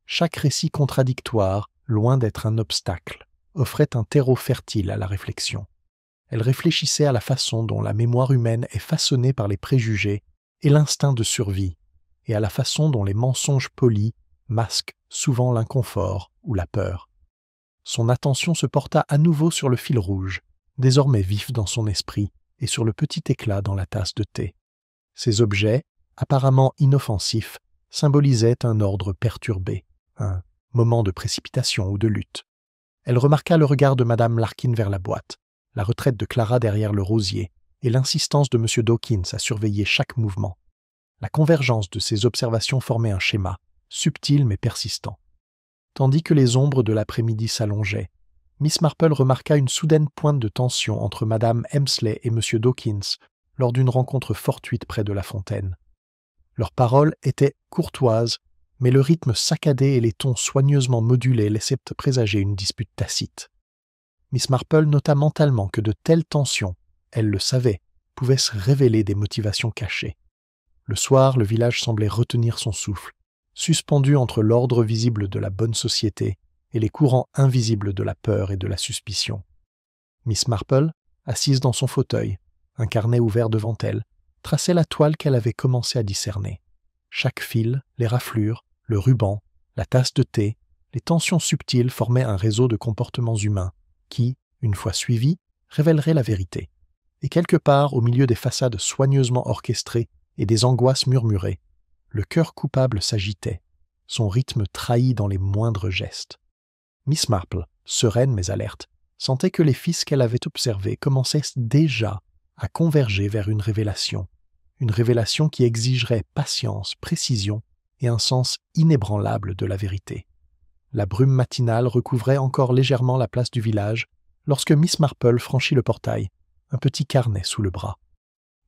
Chaque récit contradictoire, loin d'être un obstacle, offrait un terreau fertile à la réflexion. Elle réfléchissait à la façon dont la mémoire humaine est façonnée par les préjugés et l'instinct de survie, et à la façon dont les mensonges polis masquent souvent l'inconfort ou la peur. Son attention se porta à nouveau sur le fil rouge, désormais vif dans son esprit, et sur le petit éclat dans la tasse de thé. Ces objets, apparemment inoffensifs, symbolisaient un ordre perturbé, un moment de précipitation ou de lutte. Elle remarqua le regard de Madame Larkin vers la boîte, la retraite de Clara derrière le rosier, et l'insistance de M. Dawkins à surveiller chaque mouvement. La convergence de ces observations formait un schéma, subtil mais persistant. Tandis que les ombres de l'après-midi s'allongeaient, Miss Marple remarqua une soudaine pointe de tension entre Madame Hemsley et M. Dawkins lors d'une rencontre fortuite près de la fontaine. Leurs paroles étaient courtoises, mais le rythme saccadé et les tons soigneusement modulés laissaient présager une dispute tacite. Miss Marple nota mentalement que de telles tensions, elle le savait, pouvaient se révéler des motivations cachées. Le soir, le village semblait retenir son souffle, suspendu entre l'ordre visible de la bonne société et les courants invisibles de la peur et de la suspicion. Miss Marple, assise dans son fauteuil, un carnet ouvert devant elle, traçait la toile qu'elle avait commencé à discerner. Chaque fil, les raflures, le ruban, la tasse de thé, les tensions subtiles formaient un réseau de comportements humains qui, une fois suivis, révéleraient la vérité. Et quelque part, au milieu des façades soigneusement orchestrées et des angoisses murmurées, le cœur coupable s'agitait, son rythme trahi dans les moindres gestes. Miss Marple, sereine mais alerte, sentait que les fils qu'elle avait observés commençaient déjà à converger vers une révélation qui exigerait patience, précision et un sens inébranlable de la vérité. La brume matinale recouvrait encore légèrement la place du village lorsque Miss Marple franchit le portail, un petit carnet sous le bras.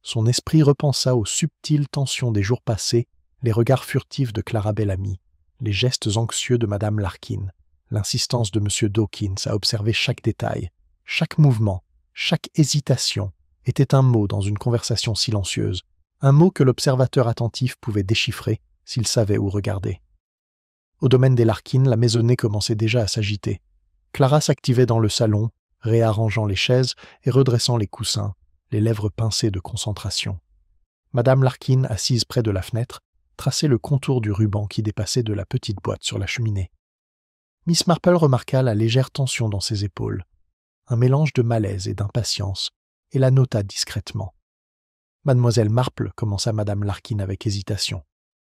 Son esprit repensa aux subtiles tensions des jours passés, les regards furtifs de Clara Bellamy, les gestes anxieux de Madame Larkin, l'insistance de M. Dawkins à observer chaque détail, chaque mouvement, chaque hésitation était un mot dans une conversation silencieuse, un mot que l'observateur attentif pouvait déchiffrer s'il savait où regarder. Au domaine des Larkin, la maisonnée commençait déjà à s'agiter. Clara s'activait dans le salon, réarrangeant les chaises et redressant les coussins, les lèvres pincées de concentration. Madame Larkin, assise près de la fenêtre, traçait le contour du ruban qui dépassait de la petite boîte sur la cheminée. Miss Marple remarqua la légère tension dans ses épaules, un mélange de malaise et d'impatience, et la nota discrètement. « Mademoiselle Marple, commença Madame Larkin avec hésitation.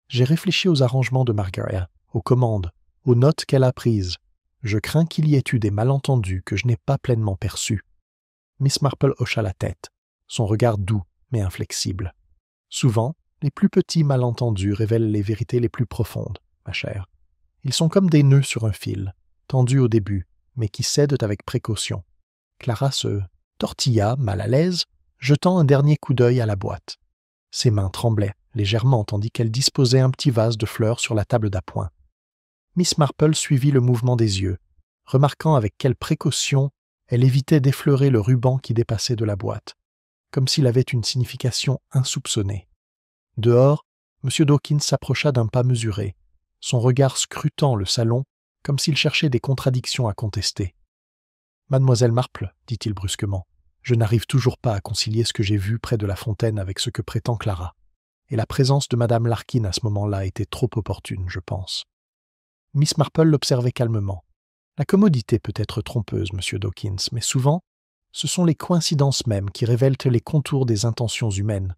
J'ai réfléchi aux arrangements de Margaret, aux commandes, aux notes qu'elle a prises. Je crains qu'il y ait eu des malentendus que je n'ai pas pleinement perçus. » Miss Marple hocha la tête, son regard doux mais inflexible. « Souvent, les plus petits malentendus révèlent les vérités les plus profondes, ma chère. Ils sont comme des nœuds sur un fil, tendus au début, mais qui cèdent avec précaution. » Clara se tortilla, mal à l'aise, jetant un dernier coup d'œil à la boîte. Ses mains tremblaient légèrement tandis qu'elle disposait un petit vase de fleurs sur la table d'appoint. Miss Marple suivit le mouvement des yeux, remarquant avec quelle précaution elle évitait d'effleurer le ruban qui dépassait de la boîte, comme s'il avait une signification insoupçonnée. Dehors, M. Dawkins s'approcha d'un pas mesuré, son regard scrutant le salon comme s'il cherchait des contradictions à contester. « Mademoiselle Marple, dit-il brusquement, je n'arrive toujours pas à concilier ce que j'ai vu près de la fontaine avec ce que prétend Clara. Et la présence de Madame Larkin à ce moment-là était trop opportune, je pense. » Miss Marple l'observait calmement. La commodité peut être trompeuse, M. Dawkins, mais souvent, ce sont les coïncidences mêmes qui révèlent les contours des intentions humaines.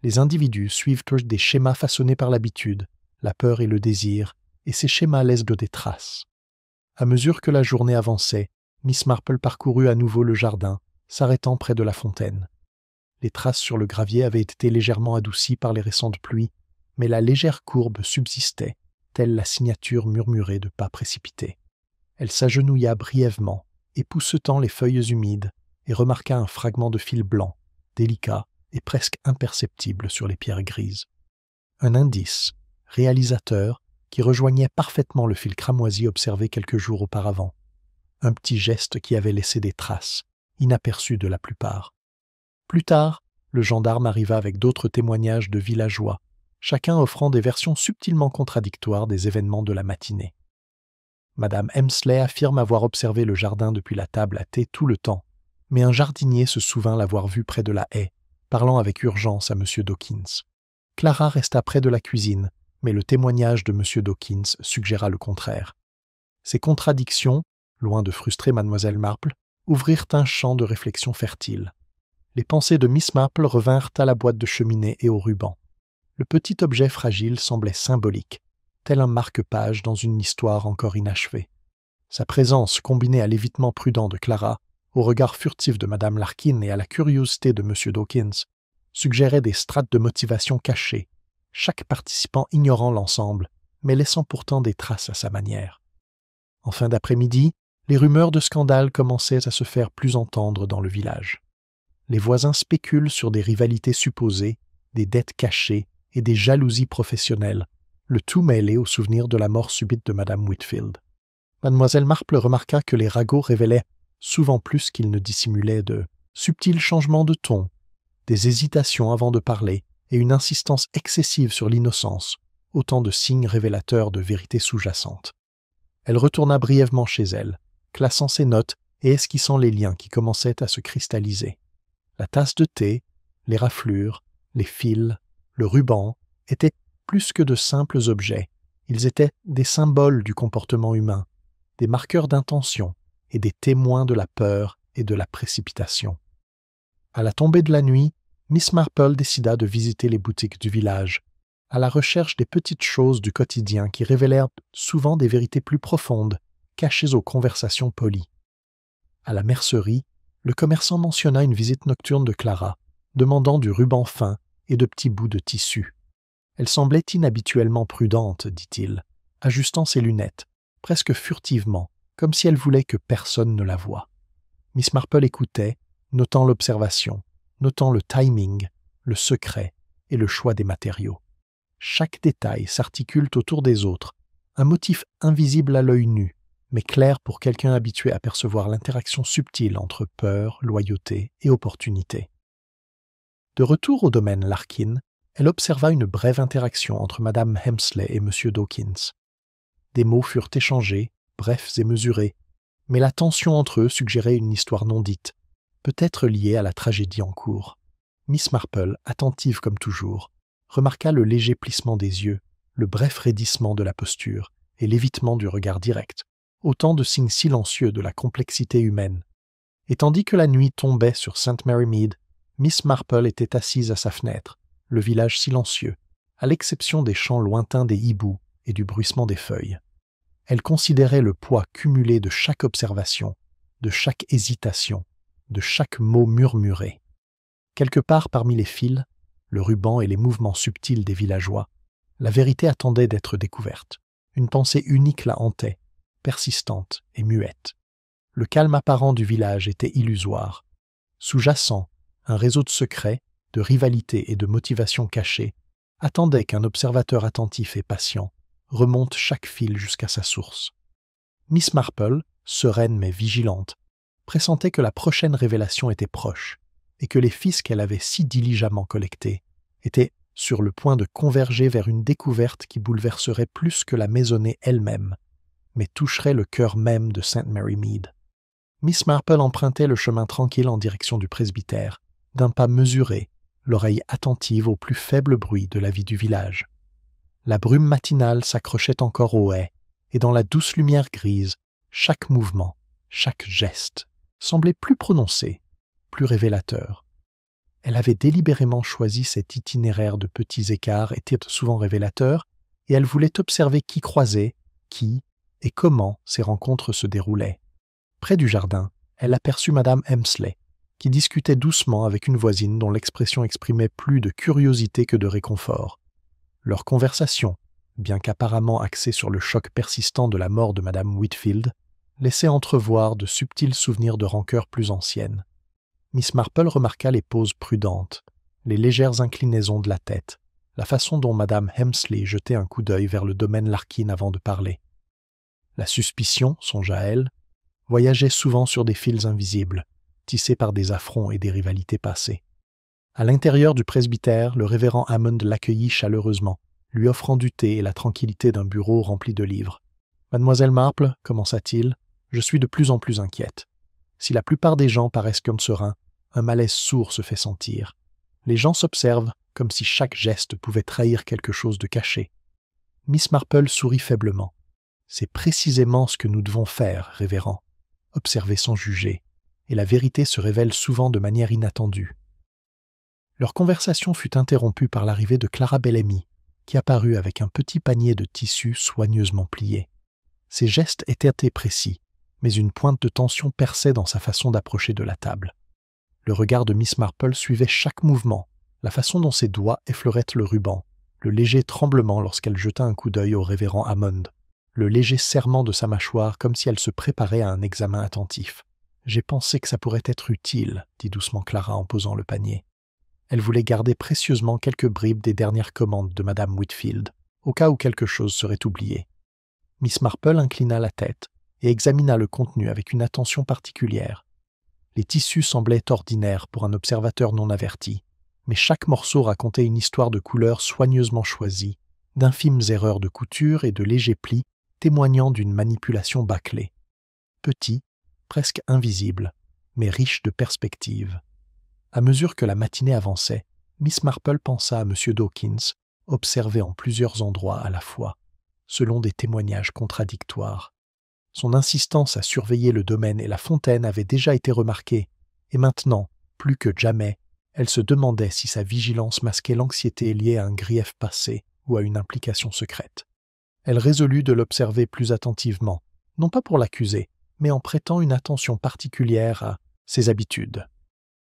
Les individus suivent des schémas façonnés par l'habitude, la peur et le désir, et ces schémas laissent des traces. À mesure que la journée avançait, Miss Marple parcourut à nouveau le jardin, s'arrêtant près de la fontaine. Les traces sur le gravier avaient été légèrement adoucies par les récentes pluies, mais la légère courbe subsistait, telle la signature murmurée de pas précipités. Elle s'agenouilla brièvement, époussetant les feuilles humides, et remarqua un fragment de fil blanc, délicat et presque imperceptible sur les pierres grises. Un indice, réalisateur, qui rejoignait parfaitement le fil cramoisi observé quelques jours auparavant. Un petit geste qui avait laissé des traces, inaperçues de la plupart. Plus tard, le gendarme arriva avec d'autres témoignages de villageois, chacun offrant des versions subtilement contradictoires des événements de la matinée. Madame Hemsley affirme avoir observé le jardin depuis la table à thé tout le temps, mais un jardinier se souvint l'avoir vu près de la haie, parlant avec urgence à M. Dawkins. Clara resta près de la cuisine, mais le témoignage de M. Dawkins suggéra le contraire. Ces contradictions, loin de frustrer Mlle Marple, ouvrirent un champ de réflexion fertile. Les pensées de Miss Marple revinrent à la boîte de cheminée et au ruban. Le petit objet fragile semblait symbolique, tel un marque-page dans une histoire encore inachevée. Sa présence, combinée à l'évitement prudent de Clara, au regard furtif de Mme Larkin et à la curiosité de M. Dawkins, suggérait des strates de motivation cachées, chaque participant ignorant l'ensemble, mais laissant pourtant des traces à sa manière. En fin d'après-midi, les rumeurs de scandale commençaient à se faire plus entendre dans le village. Les voisins spéculent sur des rivalités supposées, des dettes cachées et des jalousies professionnelles, le tout mêlé au souvenir de la mort subite de Mme Whitfield. Mlle Marple remarqua que les ragots révélaient, souvent plus qu'ils ne dissimulaient, de subtils changements de ton, des hésitations avant de parler et une insistance excessive sur l'innocence, autant de signes révélateurs de vérités sous-jacentes. Elle retourna brièvement chez elle, classant ses notes et esquissant les liens qui commençaient à se cristalliser. La tasse de thé, les raflures, les fils, le ruban étaient plus que de simples objets, ils étaient des symboles du comportement humain, des marqueurs d'intention et des témoins de la peur et de la précipitation. À la tombée de la nuit, Miss Marple décida de visiter les boutiques du village, à la recherche des petites choses du quotidien qui révélèrent souvent des vérités plus profondes, cachées aux conversations polies. À la mercerie, le commerçant mentionna une visite nocturne de Clara, demandant du ruban fin et de petits bouts de tissu. Elle semblait inhabituellement prudente, dit-il, ajustant ses lunettes, presque furtivement, comme si elle voulait que personne ne la voie. Miss Marple écoutait, notant l'observation, notant le timing, le secret et le choix des matériaux. Chaque détail s'articule autour des autres, un motif invisible à l'œil nu, mais clair pour quelqu'un habitué à percevoir l'interaction subtile entre peur, loyauté et opportunité. De retour au domaine Larkin, elle observa une brève interaction entre Mme Hemsley et M. Dawkins. Des mots furent échangés, brefs et mesurés, mais la tension entre eux suggérait une histoire non dite, peut-être liée à la tragédie en cours. Miss Marple, attentive comme toujours, remarqua le léger plissement des yeux, le bref raidissement de la posture et l'évitement du regard direct, autant de signes silencieux de la complexité humaine. Et tandis que la nuit tombait sur St. Mary Mead, Miss Marple était assise à sa fenêtre, le village silencieux, à l'exception des chants lointains des hiboux et du bruissement des feuilles. Elle considérait le poids cumulé de chaque observation, de chaque hésitation, de chaque mot murmuré. Quelque part parmi les fils, le ruban et les mouvements subtils des villageois, la vérité attendait d'être découverte. Une pensée unique la hantait, persistante et muette. Le calme apparent du village était illusoire. Sous-jacent, un réseau de secrets, de rivalités et de motivations cachées, attendait qu'un observateur attentif et patient remonte chaque fil jusqu'à sa source. Miss Marple, sereine mais vigilante, pressentait que la prochaine révélation était proche et que les fils qu'elle avait si diligemment collectés étaient sur le point de converger vers une découverte qui bouleverserait plus que la maisonnée elle-même, mais toucherait le cœur même de St. Mary Mead. Miss Marple empruntait le chemin tranquille en direction du presbytère, d'un pas mesuré, l'oreille attentive au plus faible bruit de la vie du village. La brume matinale s'accrochait encore aux haies, et dans la douce lumière grise, chaque mouvement, chaque geste, semblait plus prononcé, plus révélateur. Elle avait délibérément choisi cet itinéraire de petits écarts était souvent révélateur, et elle voulait observer qui croisait, qui et comment ces rencontres se déroulaient. Près du jardin, elle aperçut Mme Hemsley, qui discutait doucement avec une voisine dont l'expression exprimait plus de curiosité que de réconfort. Leur conversation, bien qu'apparemment axée sur le choc persistant de la mort de Mme Whitfield, laissait entrevoir de subtils souvenirs de rancœur plus anciennes. Miss Marple remarqua les pauses prudentes, les légères inclinaisons de la tête, la façon dont Mme Hemsley jetait un coup d'œil vers le domaine Larkin avant de parler. La suspicion, songea-elle, voyageait souvent sur des fils invisibles, tissés par des affronts et des rivalités passées. À l'intérieur du presbytère, le révérend Hammond l'accueillit chaleureusement, lui offrant du thé et la tranquillité d'un bureau rempli de livres. « Mademoiselle Marple, commença-t-il, je suis de plus en plus inquiète. Si la plupart des gens paraissent comme sereins, un malaise sourd se fait sentir. Les gens s'observent comme si chaque geste pouvait trahir quelque chose de caché. » Miss Marple sourit faiblement. « C'est précisément ce que nous devons faire, révérend. Observer sans juger, et la vérité se révèle souvent de manière inattendue. » Leur conversation fut interrompue par l'arrivée de Clara Bellamy, qui apparut avec un petit panier de tissu soigneusement plié. Ses gestes étaient précis, mais une pointe de tension perçait dans sa façon d'approcher de la table. Le regard de Miss Marple suivait chaque mouvement, la façon dont ses doigts effleuraient le ruban, le léger tremblement lorsqu'elle jeta un coup d'œil au révérend Hammond, le léger serrement de sa mâchoire comme si elle se préparait à un examen attentif. « J'ai pensé que ça pourrait être utile, » dit doucement Clara en posant le panier. Elle voulait garder précieusement quelques bribes des dernières commandes de Madame Whitfield, au cas où quelque chose serait oublié. Miss Marple inclina la tête et examina le contenu avec une attention particulière. Les tissus semblaient ordinaires pour un observateur non averti, mais chaque morceau racontait une histoire de couleurs soigneusement choisie, d'infimes erreurs de couture et de légers plis témoignant d'une manipulation bâclée. Petit, presque invisible, mais riche de perspectives. À mesure que la matinée avançait, Miss Marple pensa à M. Dawkins, observé en plusieurs endroits à la fois, selon des témoignages contradictoires. Son insistance à surveiller le domaine et la fontaine avait déjà été remarquée, et maintenant, plus que jamais, elle se demandait si sa vigilance masquait l'anxiété liée à un grief passé ou à une implication secrète. Elle résolut de l'observer plus attentivement, non pas pour l'accuser, mais en prêtant une attention particulière à ses habitudes.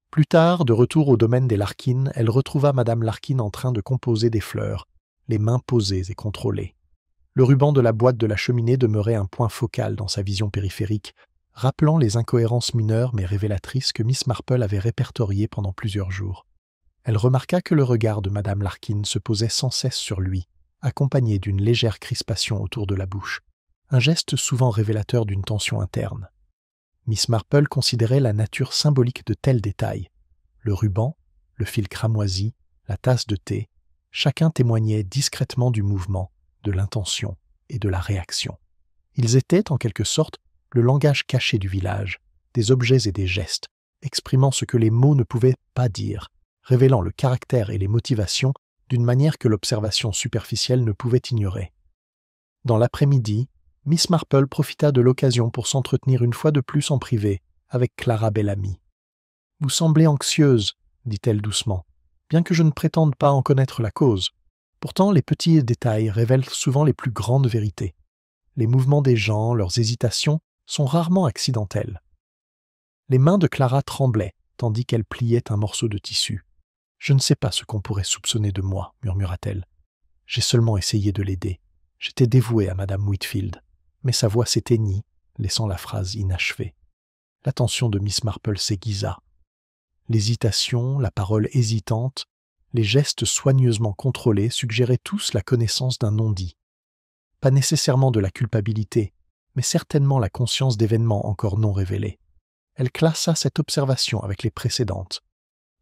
Plus tard, de retour au domaine des Larkin, elle retrouva Madame Larkin en train de composer des fleurs, les mains posées et contrôlées. Le ruban de la boîte de la cheminée demeurait un point focal dans sa vision périphérique, rappelant les incohérences mineures mais révélatrices que Miss Marple avait répertoriées pendant plusieurs jours. Elle remarqua que le regard de Madame Larkin se posait sans cesse sur lui, accompagné d'une légère crispation autour de la bouche, un geste souvent révélateur d'une tension interne. Miss Marple considérait la nature symbolique de tels détails. Le ruban, le fil cramoisi, la tasse de thé, chacun témoignait discrètement du mouvement, de l'intention et de la réaction. Ils étaient, en quelque sorte, le langage caché du village, des objets et des gestes, exprimant ce que les mots ne pouvaient pas dire, révélant le caractère et les motivations d'une manière que l'observation superficielle ne pouvait ignorer. Dans l'après-midi, Miss Marple profita de l'occasion pour s'entretenir une fois de plus en privé avec Clara Bellamy. « Vous semblez anxieuse, » dit-elle doucement, « bien que je ne prétende pas en connaître la cause. Pourtant, les petits détails révèlent souvent les plus grandes vérités. Les mouvements des gens, leurs hésitations, sont rarement accidentels. » Les mains de Clara tremblaient, tandis qu'elle pliait un morceau de tissu. « Je ne sais pas ce qu'on pourrait soupçonner de moi, » murmura-t-elle. « J'ai seulement essayé de l'aider. J'étais dévouée à Madame Whitfield. » Mais sa voix s'éteignit, laissant la phrase inachevée. L'attention de Miss Marple s'aiguisa. L'hésitation, la parole hésitante, les gestes soigneusement contrôlés suggéraient tous la connaissance d'un non-dit. Pas nécessairement de la culpabilité, mais certainement la conscience d'événements encore non révélés. Elle classa cette observation avec les précédentes,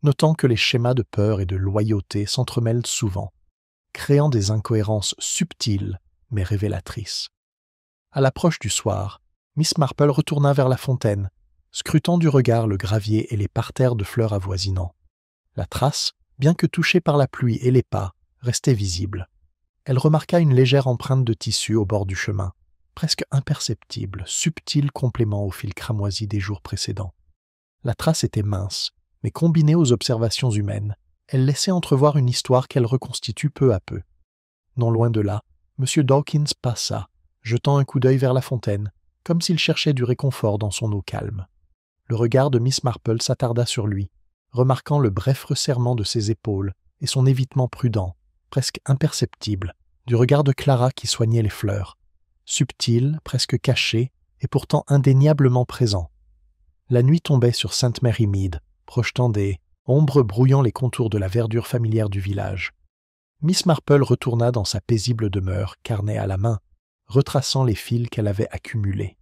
notant que les schémas de peur et de loyauté s'entremêlent souvent, créant des incohérences subtiles mais révélatrices. À l'approche du soir, Miss Marple retourna vers la fontaine, scrutant du regard le gravier et les parterres de fleurs avoisinants. La trace, bien que touchée par la pluie et les pas, restait visible. Elle remarqua une légère empreinte de tissu au bord du chemin, presque imperceptible, subtil complément au fil cramoisi des jours précédents. La trace était mince, mais combinée aux observations humaines, elle laissait entrevoir une histoire qu'elle reconstitue peu à peu. Non loin de là, M. Dawkins passa, jetant un coup d'œil vers la fontaine, comme s'il cherchait du réconfort dans son eau calme. Le regard de Miss Marple s'attarda sur lui, remarquant le bref resserrement de ses épaules et son évitement prudent, presque imperceptible, du regard de Clara qui soignait les fleurs, subtil, presque caché, et pourtant indéniablement présent. La nuit tombait sur St. Mary Mead, projetant des ombres brouillant les contours de la verdure familière du village. Miss Marple retourna dans sa paisible demeure, carnet à la main, retraçant les fils qu'elle avait accumulés.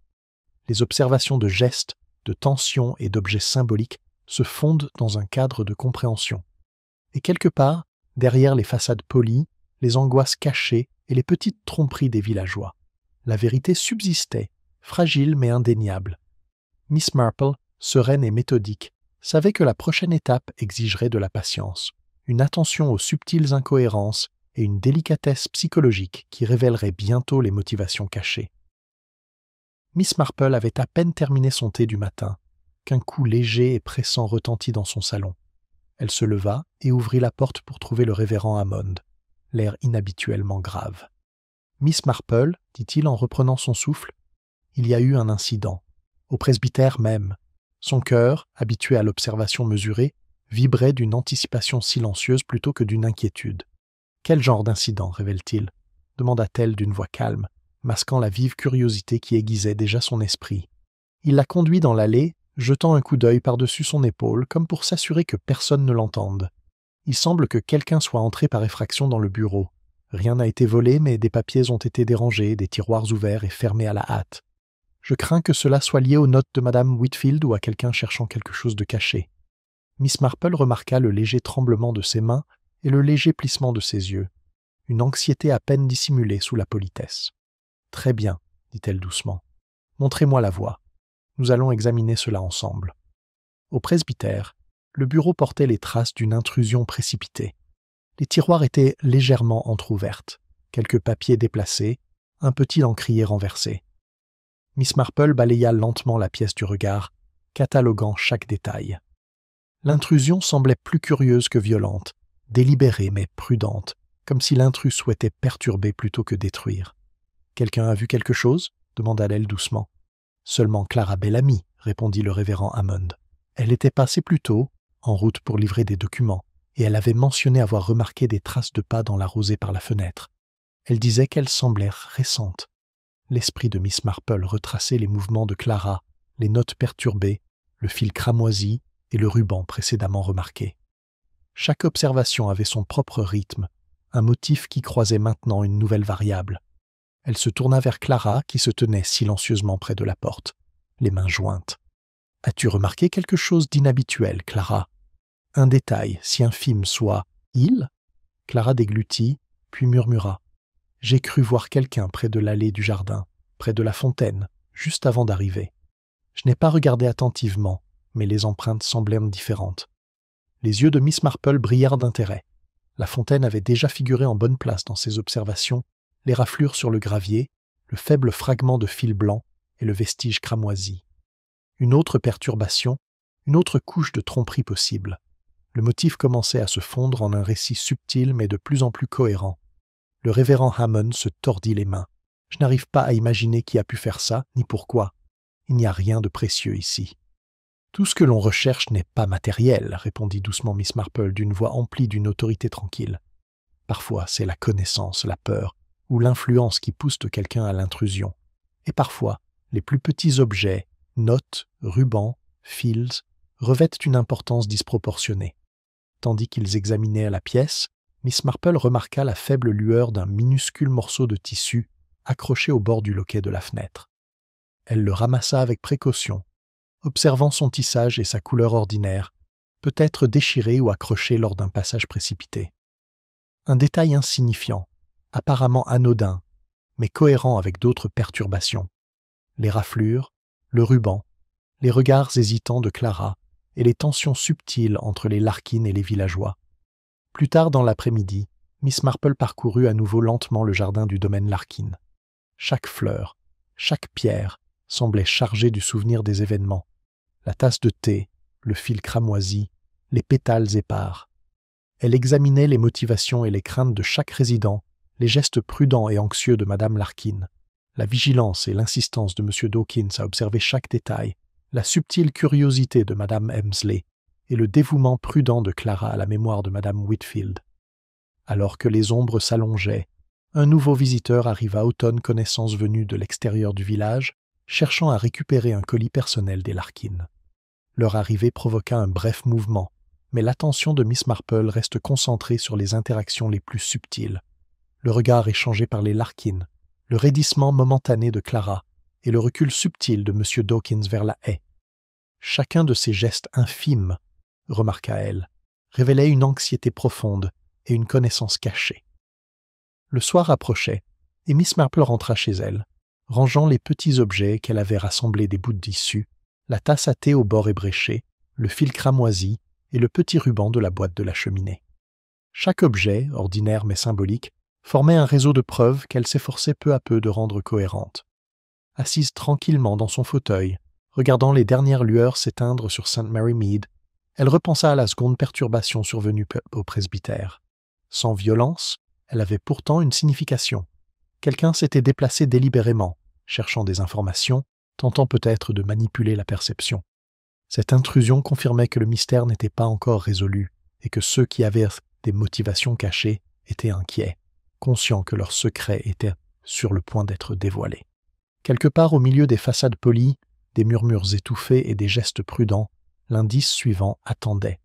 Les observations de gestes, de tensions et d'objets symboliques se fondent dans un cadre de compréhension. Et quelque part, derrière les façades polies, les angoisses cachées et les petites tromperies des villageois. La vérité subsistait, fragile mais indéniable. Miss Marple, sereine et méthodique, savait que la prochaine étape exigerait de la patience, une attention aux subtiles incohérences et une délicatesse psychologique qui révélerait bientôt les motivations cachées. Miss Marple avait à peine terminé son thé du matin, qu'un coup léger et pressant retentit dans son salon. Elle se leva et ouvrit la porte pour trouver le révérend Hammond, l'air inhabituellement grave. « Miss Marple, dit-il en reprenant son souffle, il y a eu un incident. Au presbytère même. Son cœur, habitué à l'observation mesurée, vibrait d'une anticipation silencieuse plutôt que d'une inquiétude. « Quel genre d'incident, révèle-t-il » demanda-t-elle d'une voix calme, masquant la vive curiosité qui aiguisait déjà son esprit. Il la conduit dans l'allée, jetant un coup d'œil par-dessus son épaule, comme pour s'assurer que personne ne l'entende. Il semble que quelqu'un soit entré par effraction dans le bureau. Rien n'a été volé, mais des papiers ont été dérangés, des tiroirs ouverts et fermés à la hâte. Je crains que cela soit lié aux notes de Madame Whitfield ou à quelqu'un cherchant quelque chose de caché. Miss Marple remarqua le léger tremblement de ses mains et le léger plissement de ses yeux. Une anxiété à peine dissimulée sous la politesse. « Très bien, dit-elle doucement. Montrez-moi la voie. Nous allons examiner cela ensemble. » Au presbytère, le bureau portait les traces d'une intrusion précipitée. Les tiroirs étaient légèrement entr'ouvertes, quelques papiers déplacés, un petit encrier renversé. Miss Marple balaya lentement la pièce du regard, cataloguant chaque détail. L'intrusion semblait plus curieuse que violente, délibérée mais prudente, comme si l'intrus souhaitait perturber plutôt que détruire. « Quelqu'un a vu quelque chose » demanda-t-elle doucement. « Seulement Clara Bellamy, » répondit le révérend Hammond. Elle était passée plus tôt, en route pour livrer des documents, et elle avait mentionné avoir remarqué des traces de pas dans la rosée par la fenêtre. Elle disait qu'elles semblèrent récentes. L'esprit de Miss Marple retraçait les mouvements de Clara, les notes perturbées, le fil cramoisi et le ruban précédemment remarqué. Chaque observation avait son propre rythme, un motif qui croisait maintenant une nouvelle variable. Elle se tourna vers Clara qui se tenait silencieusement près de la porte, les mains jointes. « As-tu remarqué quelque chose d'inhabituel, Clara ?» Un détail, si infime soit « il ?» Clara déglutit, puis murmura. « J'ai cru voir quelqu'un près de l'allée du jardin, près de la fontaine, juste avant d'arriver. Je n'ai pas regardé attentivement, mais les empreintes semblèrent différentes. » Les yeux de Miss Marple brillèrent d'intérêt. La fontaine avait déjà figuré en bonne place dans ses observations, les raflures sur le gravier, le faible fragment de fil blanc et le vestige cramoisi. Une autre perturbation, une autre couche de tromperie possible. Le motif commençait à se fondre en un récit subtil mais de plus en plus cohérent. Le révérend Hammond se tordit les mains. « Je n'arrive pas à imaginer qui a pu faire ça, ni pourquoi. Il n'y a rien de précieux ici. » « Tout ce que l'on recherche n'est pas matériel, » répondit doucement Miss Marple d'une voix emplie d'une autorité tranquille. « Parfois, c'est la connaissance, la peur, ou l'influence qui poussent quelqu'un à l'intrusion. Et parfois, les plus petits objets, notes, rubans, fils, revêtent une importance disproportionnée. » Tandis qu'ils examinaient la pièce, Miss Marple remarqua la faible lueur d'un minuscule morceau de tissu accroché au bord du loquet de la fenêtre. Elle le ramassa avec précaution, observant son tissage et sa couleur ordinaire, peut-être déchiré ou accroché lors d'un passage précipité. Un détail insignifiant, apparemment anodin, mais cohérent avec d'autres perturbations. Les raflures, le ruban, les regards hésitants de Clara et les tensions subtiles entre les Larkin et les villageois. Plus tard dans l'après-midi, Miss Marple parcourut à nouveau lentement le jardin du domaine Larkin. Chaque fleur, chaque pierre semblait chargée du souvenir des événements. La tasse de thé, le fil cramoisi, les pétales épars. Elle examinait les motivations et les craintes de chaque résident, les gestes prudents et anxieux de Madame Larkin, la vigilance et l'insistance de M. Dawkins à observer chaque détail, la subtile curiosité de Madame Hemsley et le dévouement prudent de Clara à la mémoire de Madame Whitfield. Alors que les ombres s'allongeaient, un nouveau visiteur arriva automne connaissance venue de l'extérieur du village, cherchant à récupérer un colis personnel des Larkin. Leur arrivée provoqua un bref mouvement, mais l'attention de Miss Marple reste concentrée sur les interactions les plus subtiles. Le regard échangé par les Larkin, le raidissement momentané de Clara et le recul subtil de M. Dawkins vers la haie. Chacun de ces gestes infimes, remarqua-elle, révélaient une anxiété profonde et une connaissance cachée. Le soir approchait, et Miss Marple rentra chez elle, rangeant les petits objets qu'elle avait rassemblés des bouts de tissu, la tasse à thé au bord ébréché, le fil cramoisi et le petit ruban de la boîte de la cheminée. Chaque objet, ordinaire mais symbolique, formait un réseau de preuves qu'elle s'efforçait peu à peu de rendre cohérente. Assise tranquillement dans son fauteuil, regardant les dernières lueurs s'éteindre sur St. Mary Mead, elle repensa à la seconde perturbation survenue au presbytère. Sans violence, elle avait pourtant une signification. Quelqu'un s'était déplacé délibérément, cherchant des informations, tentant peut-être de manipuler la perception. Cette intrusion confirmait que le mystère n'était pas encore résolu et que ceux qui avaient des motivations cachées étaient inquiets, conscients que leur secret était sur le point d'être dévoilé. Quelque part au milieu des façades polies, des murmures étouffés et des gestes prudents, l'indice suivant attendait.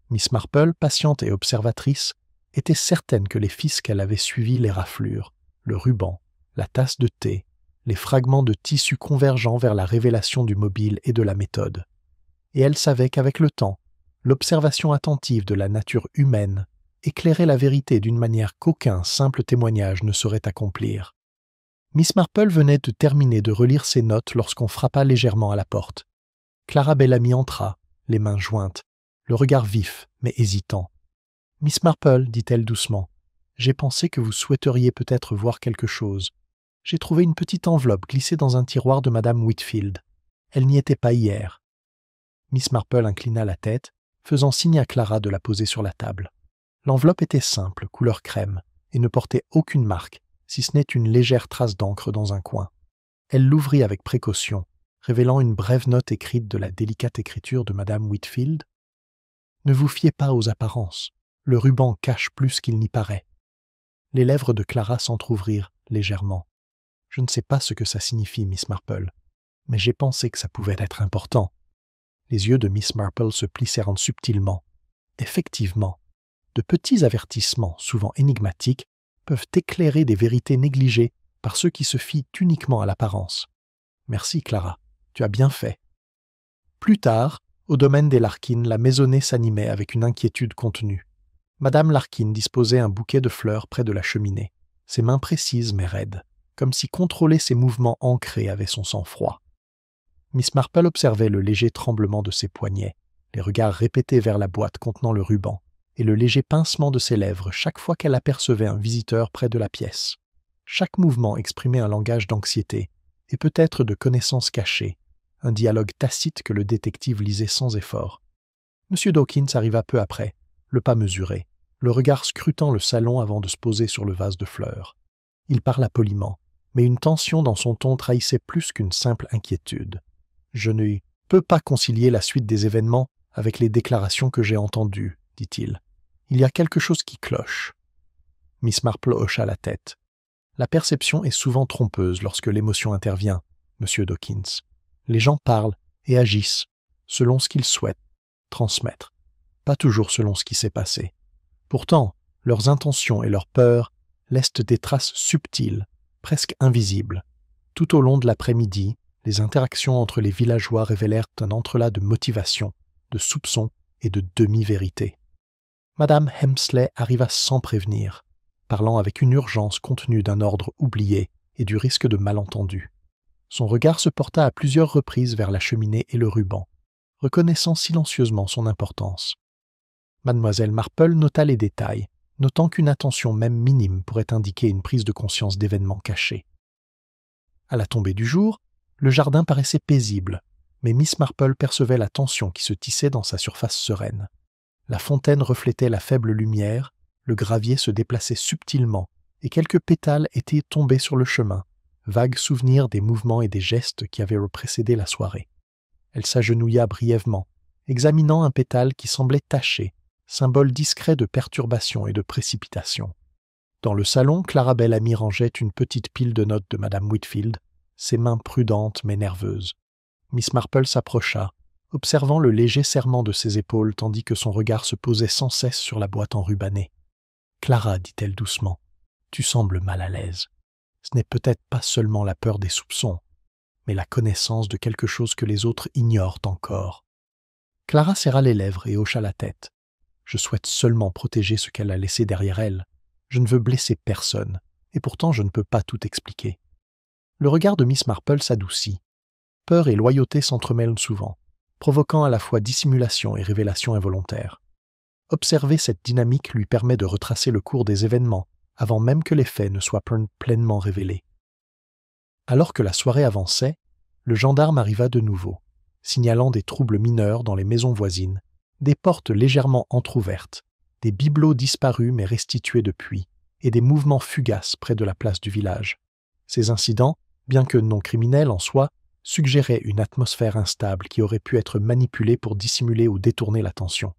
Miss Marple, patiente et observatrice, était certaine que les fils qu'elle avait suivis les raflures, le ruban, la tasse de thé, les fragments de tissu convergeant vers la révélation du mobile et de la méthode. Et elle savait qu'avec le temps, l'observation attentive de la nature humaine éclairait la vérité d'une manière qu'aucun simple témoignage ne saurait accomplir. Miss Marple venait de terminer de relire ses notes lorsqu'on frappa légèrement à la porte. Clara Bellamy entra, les mains jointes, le regard vif mais hésitant. « Miss Marple, dit-elle doucement, j'ai pensé que vous souhaiteriez peut-être voir quelque chose. J'ai trouvé une petite enveloppe glissée dans un tiroir de Madame Whitfield. Elle n'y était pas hier. » Miss Marple inclina la tête, faisant signe à Clara de la poser sur la table. L'enveloppe était simple, couleur crème, et ne portait aucune marque, si ce n'est une légère trace d'encre dans un coin. Elle l'ouvrit avec précaution, révélant une brève note écrite de la délicate écriture de Madame Whitfield. « Ne vous fiez pas aux apparences. Le ruban cache plus qu'il n'y paraît. » Les lèvres de Clara s'entr'ouvrirent légèrement. « Je ne sais pas ce que ça signifie, Miss Marple, mais j'ai pensé que ça pouvait être important. » Les yeux de Miss Marple se plissèrent subtilement. Effectivement, de petits avertissements, souvent énigmatiques, peuvent éclairer des vérités négligées par ceux qui se fient uniquement à l'apparence. Merci, Clara, tu as bien fait. Plus tard, au domaine des Larkin, la maisonnée s'animait avec une inquiétude contenue. Madame Larkin disposait un bouquet de fleurs près de la cheminée, ses mains précises mais raides, comme si contrôler ses mouvements ancrés avait son sang-froid. Miss Marple observait le léger tremblement de ses poignets, les regards répétés vers la boîte contenant le ruban, et le léger pincement de ses lèvres chaque fois qu'elle apercevait un visiteur près de la pièce. Chaque mouvement exprimait un langage d'anxiété, et peut-être de connaissances cachées, un dialogue tacite que le détective lisait sans effort. M. Dawkins arriva peu après, le pas mesuré, le regard scrutant le salon avant de se poser sur le vase de fleurs. Il parla poliment, mais une tension dans son ton trahissait plus qu'une simple inquiétude. « Je ne peux pas concilier la suite des événements avec les déclarations que j'ai entendues, » dit-il. « Il y a quelque chose qui cloche. » Miss Marple hocha la tête. « La perception est souvent trompeuse lorsque l'émotion intervient, Monsieur Dawkins. Les gens parlent et agissent selon ce qu'ils souhaitent transmettre, pas toujours selon ce qui s'est passé. Pourtant, leurs intentions et leurs peurs laissent des traces subtiles, presque invisibles. Tout au long de l'après-midi, les interactions entre les villageois révélèrent un entrelac de motivation, de soupçons et de demi-vérités. Madame Hemsley arriva sans prévenir, parlant avec une urgence contenue d'un ordre oublié et du risque de malentendus. Son regard se porta à plusieurs reprises vers la cheminée et le ruban, reconnaissant silencieusement son importance. Mademoiselle Marple nota les détails, notant qu'une attention même minime pourrait indiquer une prise de conscience d'événements cachés. À la tombée du jour, le jardin paraissait paisible, mais Miss Marple percevait la tension qui se tissait dans sa surface sereine. La fontaine reflétait la faible lumière, le gravier se déplaçait subtilement, et quelques pétales étaient tombés sur le chemin, vague souvenir des mouvements et des gestes qui avaient précédé la soirée. Elle s'agenouilla brièvement, examinant un pétale qui semblait taché, symbole discret de perturbation et de précipitation. Dans le salon, Clara Bellamy rangeait une petite pile de notes de Madame Whitfield, ses mains prudentes mais nerveuses. Miss Marple s'approcha, observant le léger serrement de ses épaules tandis que son regard se posait sans cesse sur la boîte enrubannée. « Clara, dit-elle doucement, tu sembles mal à l'aise. Ce n'est peut-être pas seulement la peur des soupçons, mais la connaissance de quelque chose que les autres ignorent encore. » Clara serra les lèvres et hocha la tête. « Je souhaite seulement protéger ce qu'elle a laissé derrière elle. Je ne veux blesser personne, et pourtant je ne peux pas tout expliquer. » Le regard de Miss Marple s'adoucit. Peur et loyauté s'entremêlent souvent, provoquant à la fois dissimulation et révélation involontaire. Observer cette dynamique lui permet de retracer le cours des événements, avant même que les faits ne soient pleinement révélés. Alors que la soirée avançait, le gendarme arriva de nouveau, signalant des troubles mineurs dans les maisons voisines, des portes légèrement entr'ouvertes, des bibelots disparus mais restitués depuis, et des mouvements fugaces près de la place du village. Ces incidents, bien que non criminels en soi, suggéraient une atmosphère instable qui aurait pu être manipulée pour dissimuler ou détourner l'attention.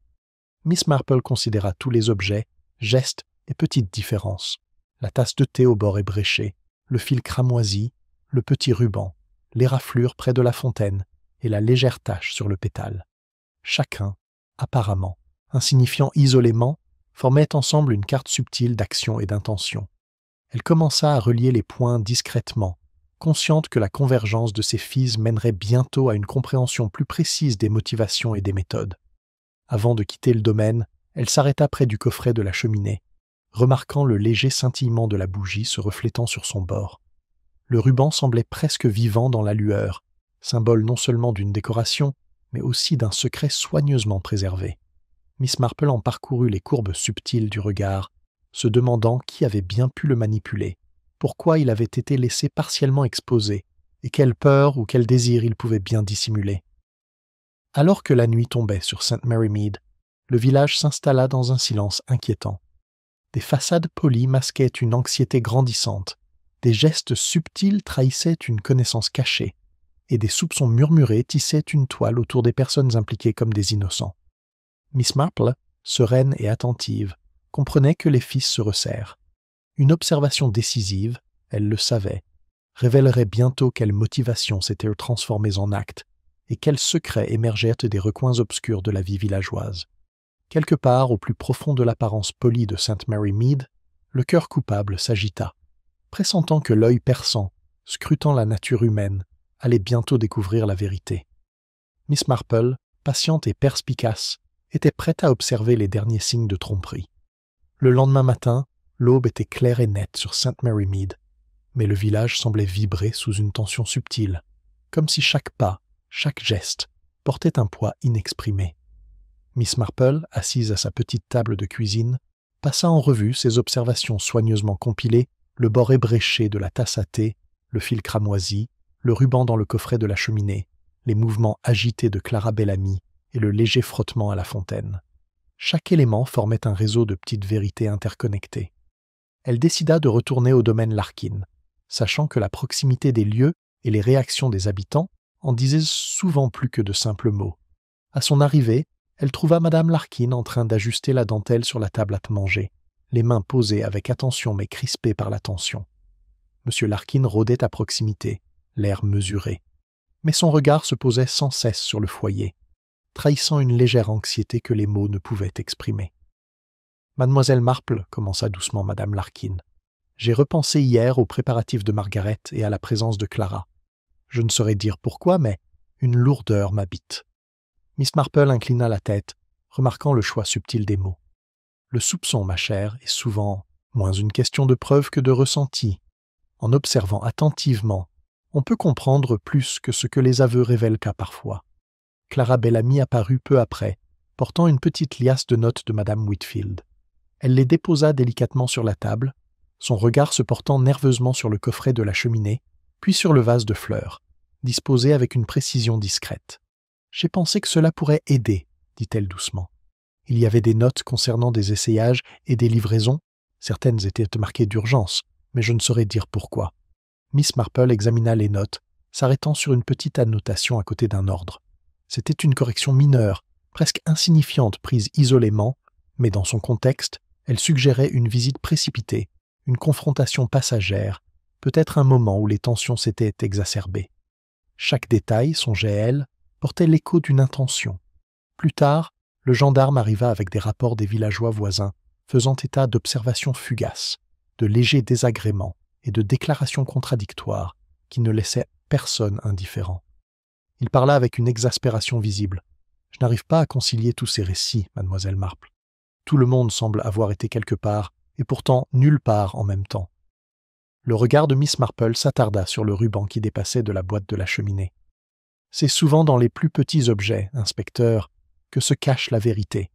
Miss Marple considéra tous les objets, gestes et petites différences. La tasse de thé au bord ébréché, le fil cramoisi, le petit ruban, les raflures près de la fontaine et la légère tache sur le pétale. Chacun, apparemment, insignifiant isolément, formait ensemble une carte subtile d'action et d'intention. Elle commença à relier les points discrètement, consciente que la convergence de ses filles mènerait bientôt à une compréhension plus précise des motivations et des méthodes. Avant de quitter le domaine, elle s'arrêta près du coffret de la cheminée, remarquant le léger scintillement de la bougie se reflétant sur son bord. Le ruban semblait presque vivant dans la lueur, symbole non seulement d'une décoration, mais aussi d'un secret soigneusement préservé. Miss Marple en parcourut les courbes subtiles du regard, se demandant qui avait bien pu le manipuler, pourquoi il avait été laissé partiellement exposé, et quelle peur ou quel désir il pouvait bien dissimuler. Alors que la nuit tombait sur St. Mary Mead, le village s'installa dans un silence inquiétant. Des façades polies masquaient une anxiété grandissante, des gestes subtils trahissaient une connaissance cachée, et des soupçons murmurés tissaient une toile autour des personnes impliquées comme des innocents. Miss Marple, sereine et attentive, comprenait que les fils se resserrent. Une observation décisive, elle le savait, révélerait bientôt quelles motivations s'étaient transformées en actes et quels secrets émergeaient des recoins obscurs de la vie villageoise. Quelque part au plus profond de l'apparence polie de St. Mary Mead, le cœur coupable s'agita, pressentant que l'œil perçant, scrutant la nature humaine, allait bientôt découvrir la vérité. Miss Marple, patiente et perspicace, était prête à observer les derniers signes de tromperie. Le lendemain matin, l'aube était claire et nette sur St. Mary Mead, mais le village semblait vibrer sous une tension subtile, comme si chaque pas, chaque geste, portait un poids inexprimé. Miss Marple, assise à sa petite table de cuisine, passa en revue ses observations soigneusement compilées, le bord ébréché de la tasse à thé, le fil cramoisi, le ruban dans le coffret de la cheminée, les mouvements agités de Clara Bellamy et le léger frottement à la fontaine. Chaque élément formait un réseau de petites vérités interconnectées. Elle décida de retourner au domaine Larkin, sachant que la proximité des lieux et les réactions des habitants en disaient souvent plus que de simples mots. À son arrivée, elle trouva Madame Larkin en train d'ajuster la dentelle sur la table à manger, les mains posées avec attention mais crispées par la tension. Monsieur Larkin rôdait à proximité, l'air mesuré. Mais son regard se posait sans cesse sur le foyer, trahissant une légère anxiété que les mots ne pouvaient exprimer. « Mademoiselle Marple, commença doucement Madame Larkin, j'ai repensé hier aux préparatifs de Margaret et à la présence de Clara. Je ne saurais dire pourquoi, mais une lourdeur m'habite. » Miss Marple inclina la tête, remarquant le choix subtil des mots. « Le soupçon, ma chère, est souvent moins une question de preuve que de ressenti. En observant attentivement, on peut comprendre plus que ce que les aveux révèlent qu'à parfois. » Clara Bellamy apparut peu après, portant une petite liasse de notes de Madame Whitfield. Elle les déposa délicatement sur la table, son regard se portant nerveusement sur le coffret de la cheminée, puis sur le vase de fleurs, disposé avec une précision discrète. « J'ai pensé que cela pourrait aider, » dit-elle doucement. Il y avait des notes concernant des essayages et des livraisons. Certaines étaient marquées d'urgence, mais je ne saurais dire pourquoi. Miss Marple examina les notes, s'arrêtant sur une petite annotation à côté d'un ordre. C'était une correction mineure, presque insignifiante prise isolément, mais dans son contexte, elle suggérait une visite précipitée, une confrontation passagère, peut-être un moment où les tensions s'étaient exacerbées. Chaque détail, songeait-elle, portait l'écho d'une intention. Plus tard, le gendarme arriva avec des rapports des villageois voisins, faisant état d'observations fugaces, de légers désagréments et de déclarations contradictoires qui ne laissaient personne indifférent. Il parla avec une exaspération visible. « Je n'arrive pas à concilier tous ces récits, mademoiselle Marple. Tout le monde semble avoir été quelque part, et pourtant nulle part en même temps. Le regard de Miss Marple s'attarda sur le ruban qui dépassait de la boîte de la cheminée. C'est souvent dans les plus petits objets, inspecteur, que se cache la vérité.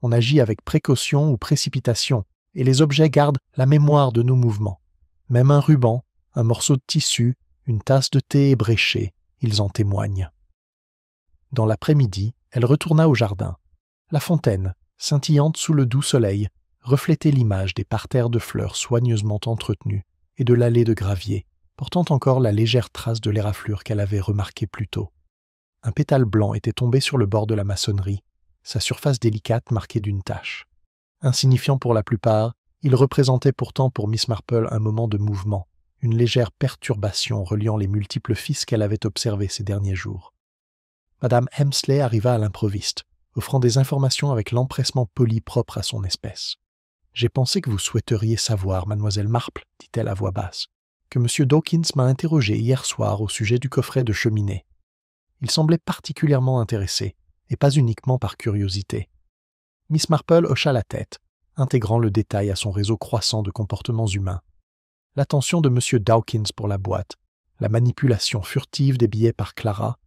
On agit avec précaution ou précipitation, et les objets gardent la mémoire de nos mouvements. Même un ruban, un morceau de tissu, une tasse de thé ébréchée, ils en témoignent. Dans l'après-midi, elle retourna au jardin. La fontaine, scintillante sous le doux soleil, reflétait l'image des parterres de fleurs soigneusement entretenus et de l'allée de gravier, portant encore la légère trace de l'éraflure qu'elle avait remarquée plus tôt. Un pétale blanc était tombé sur le bord de la maçonnerie, sa surface délicate marquée d'une tache. Insignifiant pour la plupart, il représentait pourtant pour Miss Marple un moment de mouvement, une légère perturbation reliant les multiples fils qu'elle avait observés ces derniers jours. Madame Hemsley arriva à l'improviste, offrant des informations avec l'empressement poli propre à son espèce. « J'ai pensé que vous souhaiteriez savoir, mademoiselle Marple, dit-elle à voix basse, que M. Dawkins m'a interrogé hier soir au sujet du coffret de cheminée. Il semblait particulièrement intéressé, et pas uniquement par curiosité. » Miss Marple hocha la tête, intégrant le détail à son réseau croissant de comportements humains. L'attention de M. Dawkins pour la boîte, la manipulation furtive des billets par Clara,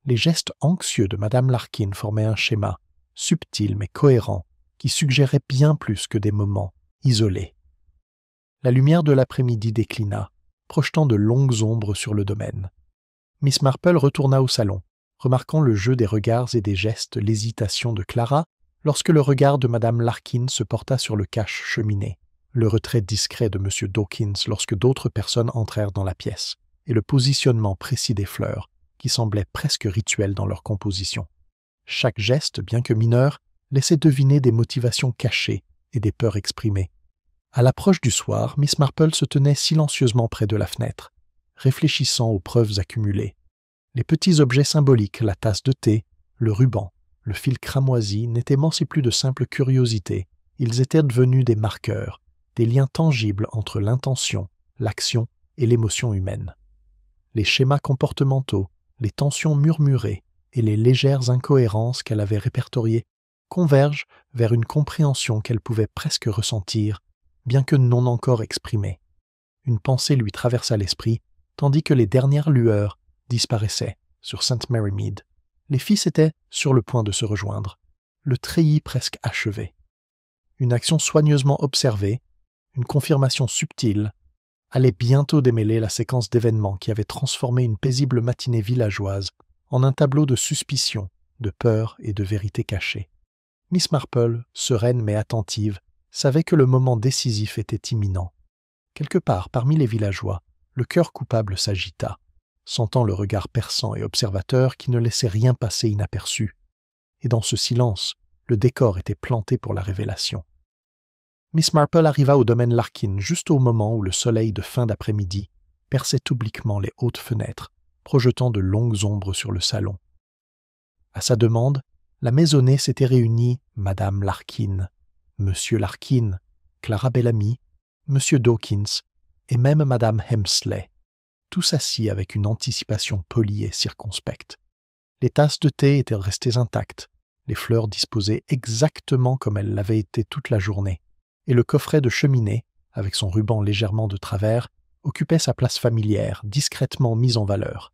les gestes anxieux de Madame Larkin formaient un schéma, subtil mais cohérent, qui suggérait bien plus que des moments isolés. La lumière de l'après-midi déclina, projetant de longues ombres sur le domaine. Miss Marple retourna au salon, remarquant le jeu des regards et des gestes, l'hésitation de Clara, lorsque le regard de Madame Larkin se porta sur le cache-cheminée, le retrait discret de M. Dawkins lorsque d'autres personnes entrèrent dans la pièce, et le positionnement précis des fleurs, qui semblait presque rituel dans leur composition. Chaque geste, bien que mineur, laissait deviner des motivations cachées et des peurs exprimées. À l'approche du soir, Miss Marple se tenait silencieusement près de la fenêtre, réfléchissant aux preuves accumulées. Les petits objets symboliques, la tasse de thé, le ruban, le fil cramoisi n'étaient plus de simples curiosités, ils étaient devenus des marqueurs, des liens tangibles entre l'intention, l'action et l'émotion humaine. Les schémas comportementaux, les tensions murmurées et les légères incohérences qu'elle avait répertoriées convergent vers une compréhension qu'elle pouvait presque ressentir, bien que non encore exprimée. Une pensée lui traversa l'esprit, tandis que les dernières lueurs disparaissaient sur St. Mary Mead. Les fils étaient sur le point de se rejoindre, le treillis presque achevé. Une action soigneusement observée, une confirmation subtile, allait bientôt démêler la séquence d'événements qui avait transformé une paisible matinée villageoise en un tableau de suspicion, de peur et de vérité cachée. Miss Marple, sereine mais attentive, savait que le moment décisif était imminent. Quelque part parmi les villageois, le cœur coupable s'agita, sentant le regard perçant et observateur qui ne laissait rien passer inaperçu. Et dans ce silence, le décor était planté pour la révélation. Miss Marple arriva au domaine Larkin juste au moment où le soleil de fin d'après-midi perçait obliquement les hautes fenêtres, projetant de longues ombres sur le salon. À sa demande, la maisonnée s'était réunie Madame Larkin, Monsieur Larkin, Clara Bellamy, Monsieur Dawkins et même Madame Hemsley, tous assis avec une anticipation polie et circonspecte. Les tasses de thé étaient restées intactes, les fleurs disposées exactement comme elles l'avaient été toute la journée, et le coffret de cheminée, avec son ruban légèrement de travers, occupait sa place familière, discrètement mise en valeur.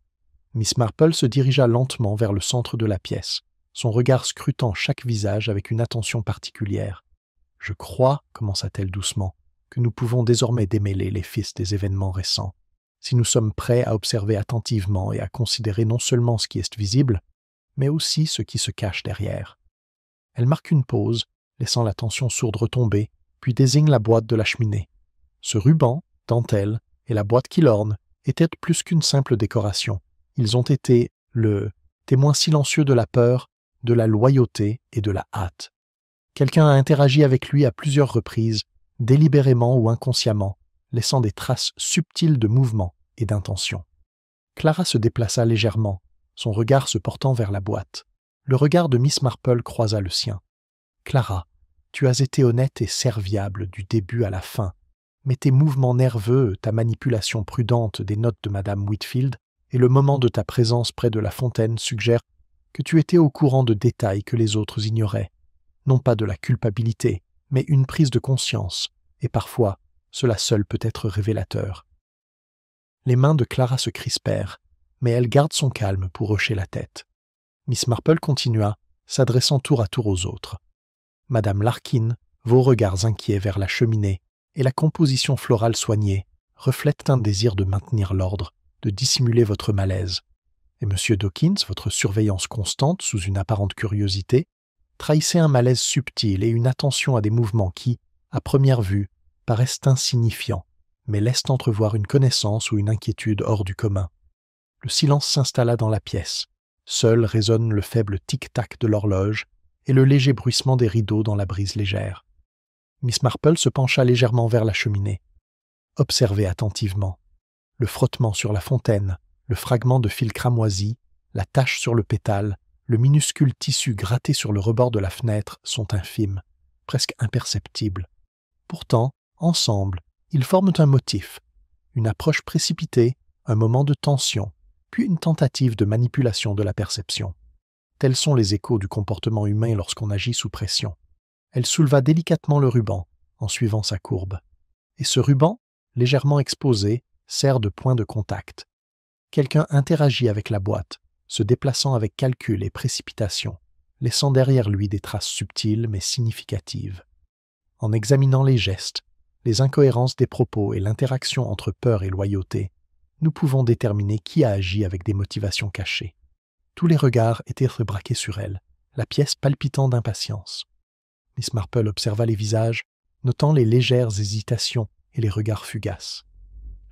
Miss Marple se dirigea lentement vers le centre de la pièce, son regard scrutant chaque visage avec une attention particulière. « Je crois, commença-t-elle doucement, que nous pouvons désormais démêler les fils des événements récents, si nous sommes prêts à observer attentivement et à considérer non seulement ce qui est visible, mais aussi ce qui se cache derrière. » Elle marque une pause, laissant l'attention sourde retomber, puis désigne la boîte de la cheminée. Ce ruban, dentelle, et la boîte qui l'orne étaient plus qu'une simple décoration. Ils ont été le témoin silencieux de la peur, de la loyauté et de la hâte. Quelqu'un a interagi avec lui à plusieurs reprises, délibérément ou inconsciemment, laissant des traces subtiles de mouvement et d'intention. Clara se déplaça légèrement, son regard se portant vers la boîte. Le regard de Miss Marple croisa le sien. « Clara, tu as été honnête et serviable du début à la fin, mais tes mouvements nerveux, ta manipulation prudente des notes de Madame Whitfield et le moment de ta présence près de la fontaine suggèrent que tu étais au courant de détails que les autres ignoraient. Non pas de la culpabilité, mais une prise de conscience, et parfois, cela seul peut être révélateur. Les mains de Clara se crispèrent, mais elle garde son calme pour hocher la tête. Miss Marple continua, s'adressant tour à tour aux autres. « Madame Larkin, vos regards inquiets vers la cheminée et la composition florale soignée reflètent un désir de maintenir l'ordre, de dissimuler votre malaise. Et M. Dawkins, votre surveillance constante sous une apparente curiosité, trahissait un malaise subtil et une attention à des mouvements qui, à première vue, paraissent insignifiants, mais laissent entrevoir une connaissance ou une inquiétude hors du commun. Le silence s'installa dans la pièce. Seul résonne le faible tic-tac de l'horloge et le léger bruissement des rideaux dans la brise légère. Miss Marple se pencha légèrement vers la cheminée. Observez attentivement. Le frottement sur la fontaine, le fragment de fil cramoisi, la tache sur le pétale, le minuscule tissu gratté sur le rebord de la fenêtre sont infimes, presque imperceptibles. Pourtant, ensemble, ils forment un motif, une approche précipitée, un moment de tension, puis une tentative de manipulation de la perception. Tels sont les échos du comportement humain lorsqu'on agit sous pression. Elle souleva délicatement le ruban, en suivant sa courbe. Et ce ruban, légèrement exposé, sert de point de contact. Quelqu'un interagit avec la boîte, se déplaçant avec calcul et précipitation, laissant derrière lui des traces subtiles mais significatives. En examinant les gestes, les incohérences des propos et l'interaction entre peur et loyauté, nous pouvons déterminer qui a agi avec des motivations cachées. Tous les regards étaient braqués sur elle, la pièce palpitant d'impatience. Miss Marple observa les visages, notant les légères hésitations et les regards fugaces.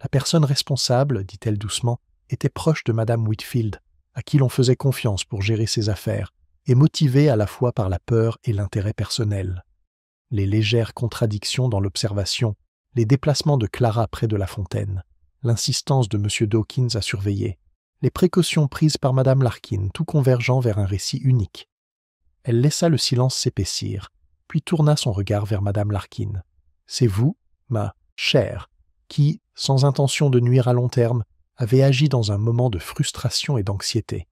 La personne responsable, dit-elle doucement, était proche de Madame Whitfield, à qui l'on faisait confiance pour gérer ses affaires, et motivée à la fois par la peur et l'intérêt personnel. Les légères contradictions dans l'observation, les déplacements de Clara près de la fontaine, l'insistance de M. Dawkins à surveiller, les précautions prises par Madame Larkin, tout convergeant vers un récit unique. Elle laissa le silence s'épaissir, puis tourna son regard vers Madame Larkin. « C'est vous, ma chère, qui, sans intention de nuire à long terme, avez agi dans un moment de frustration et d'anxiété.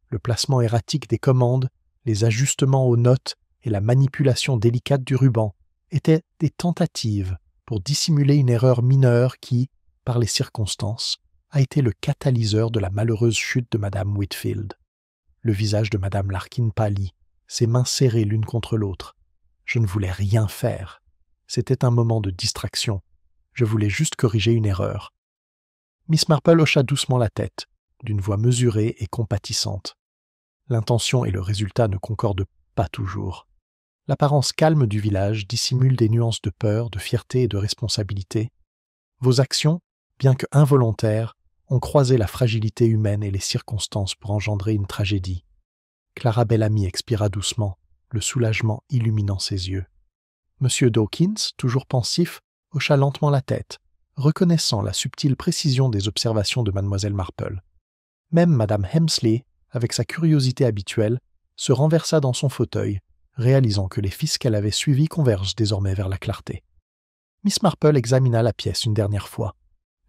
Le placement erratique des commandes, les ajustements aux notes et la manipulation délicate du ruban étaient des tentatives pour dissimuler une erreur mineure qui, par les circonstances, a été le catalyseur de la malheureuse chute de Madame Whitfield. » Le visage de Madame Larkin pâlit, ses mains serrées l'une contre l'autre. « Je ne voulais rien faire. C'était un moment de distraction. Je voulais juste corriger une erreur. » Miss Marple hocha doucement la tête, d'une voix mesurée et compatissante. L'intention et le résultat ne concordent pas toujours. L'apparence calme du village dissimule des nuances de peur, de fierté et de responsabilité. Vos actions, bien que involontaires, ont croisé la fragilité humaine et les circonstances pour engendrer une tragédie. Clara Bellamy expira doucement, le soulagement illuminant ses yeux. M. Dawkins, toujours pensif, hocha lentement la tête, reconnaissant la subtile précision des observations de Mlle Marple. Même Mme Hemsley, avec sa curiosité habituelle, se renversa dans son fauteuil, réalisant que les fils qu'elle avait suivis convergent désormais vers la clarté. Miss Marple examina la pièce une dernière fois.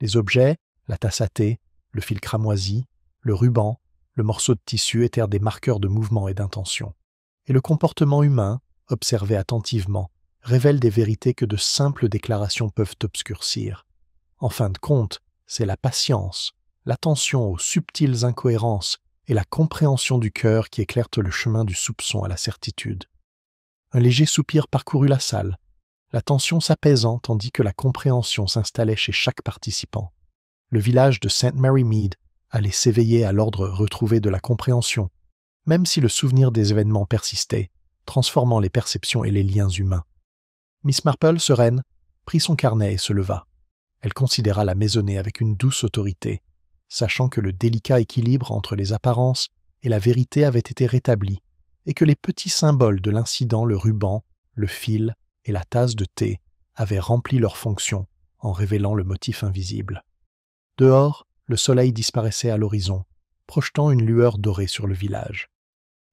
Les objets, la tasse à thé, le fil cramoisi, le ruban, le morceau de tissu étaient des marqueurs de mouvement et d'intention. Et le comportement humain, observé attentivement, révèle des vérités que de simples déclarations peuvent obscurcir. En fin de compte, c'est la patience, l'attention aux subtiles incohérences et la compréhension du cœur qui éclairent le chemin du soupçon à la certitude. Un léger soupir parcourut la salle, la tension s'apaisant tandis que la compréhension s'installait chez chaque participant. Le village de St. Mary Mead allait s'éveiller à l'ordre retrouvé de la compréhension, même si le souvenir des événements persistait, transformant les perceptions et les liens humains. Miss Marple, sereine, prit son carnet et se leva. Elle considéra la maisonnée avec une douce autorité, sachant que le délicat équilibre entre les apparences et la vérité avait été rétabli, et que les petits symboles de l'incident, le ruban, le fil et la tasse de thé, avaient rempli leur fonction en révélant le motif invisible. Dehors, le soleil disparaissait à l'horizon, projetant une lueur dorée sur le village.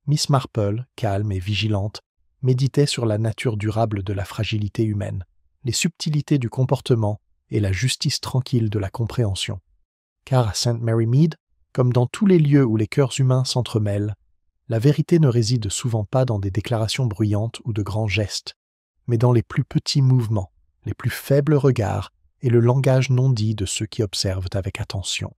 Miss Marple, calme et vigilante, méditait sur la nature durable de la fragilité humaine, les subtilités du comportement et la justice tranquille de la compréhension. Car à St. Mary Mead, comme dans tous les lieux où les cœurs humains s'entremêlent, la vérité ne réside souvent pas dans des déclarations bruyantes ou de grands gestes, mais dans les plus petits mouvements, les plus faibles regards et le langage non dit de ceux qui observent avec attention.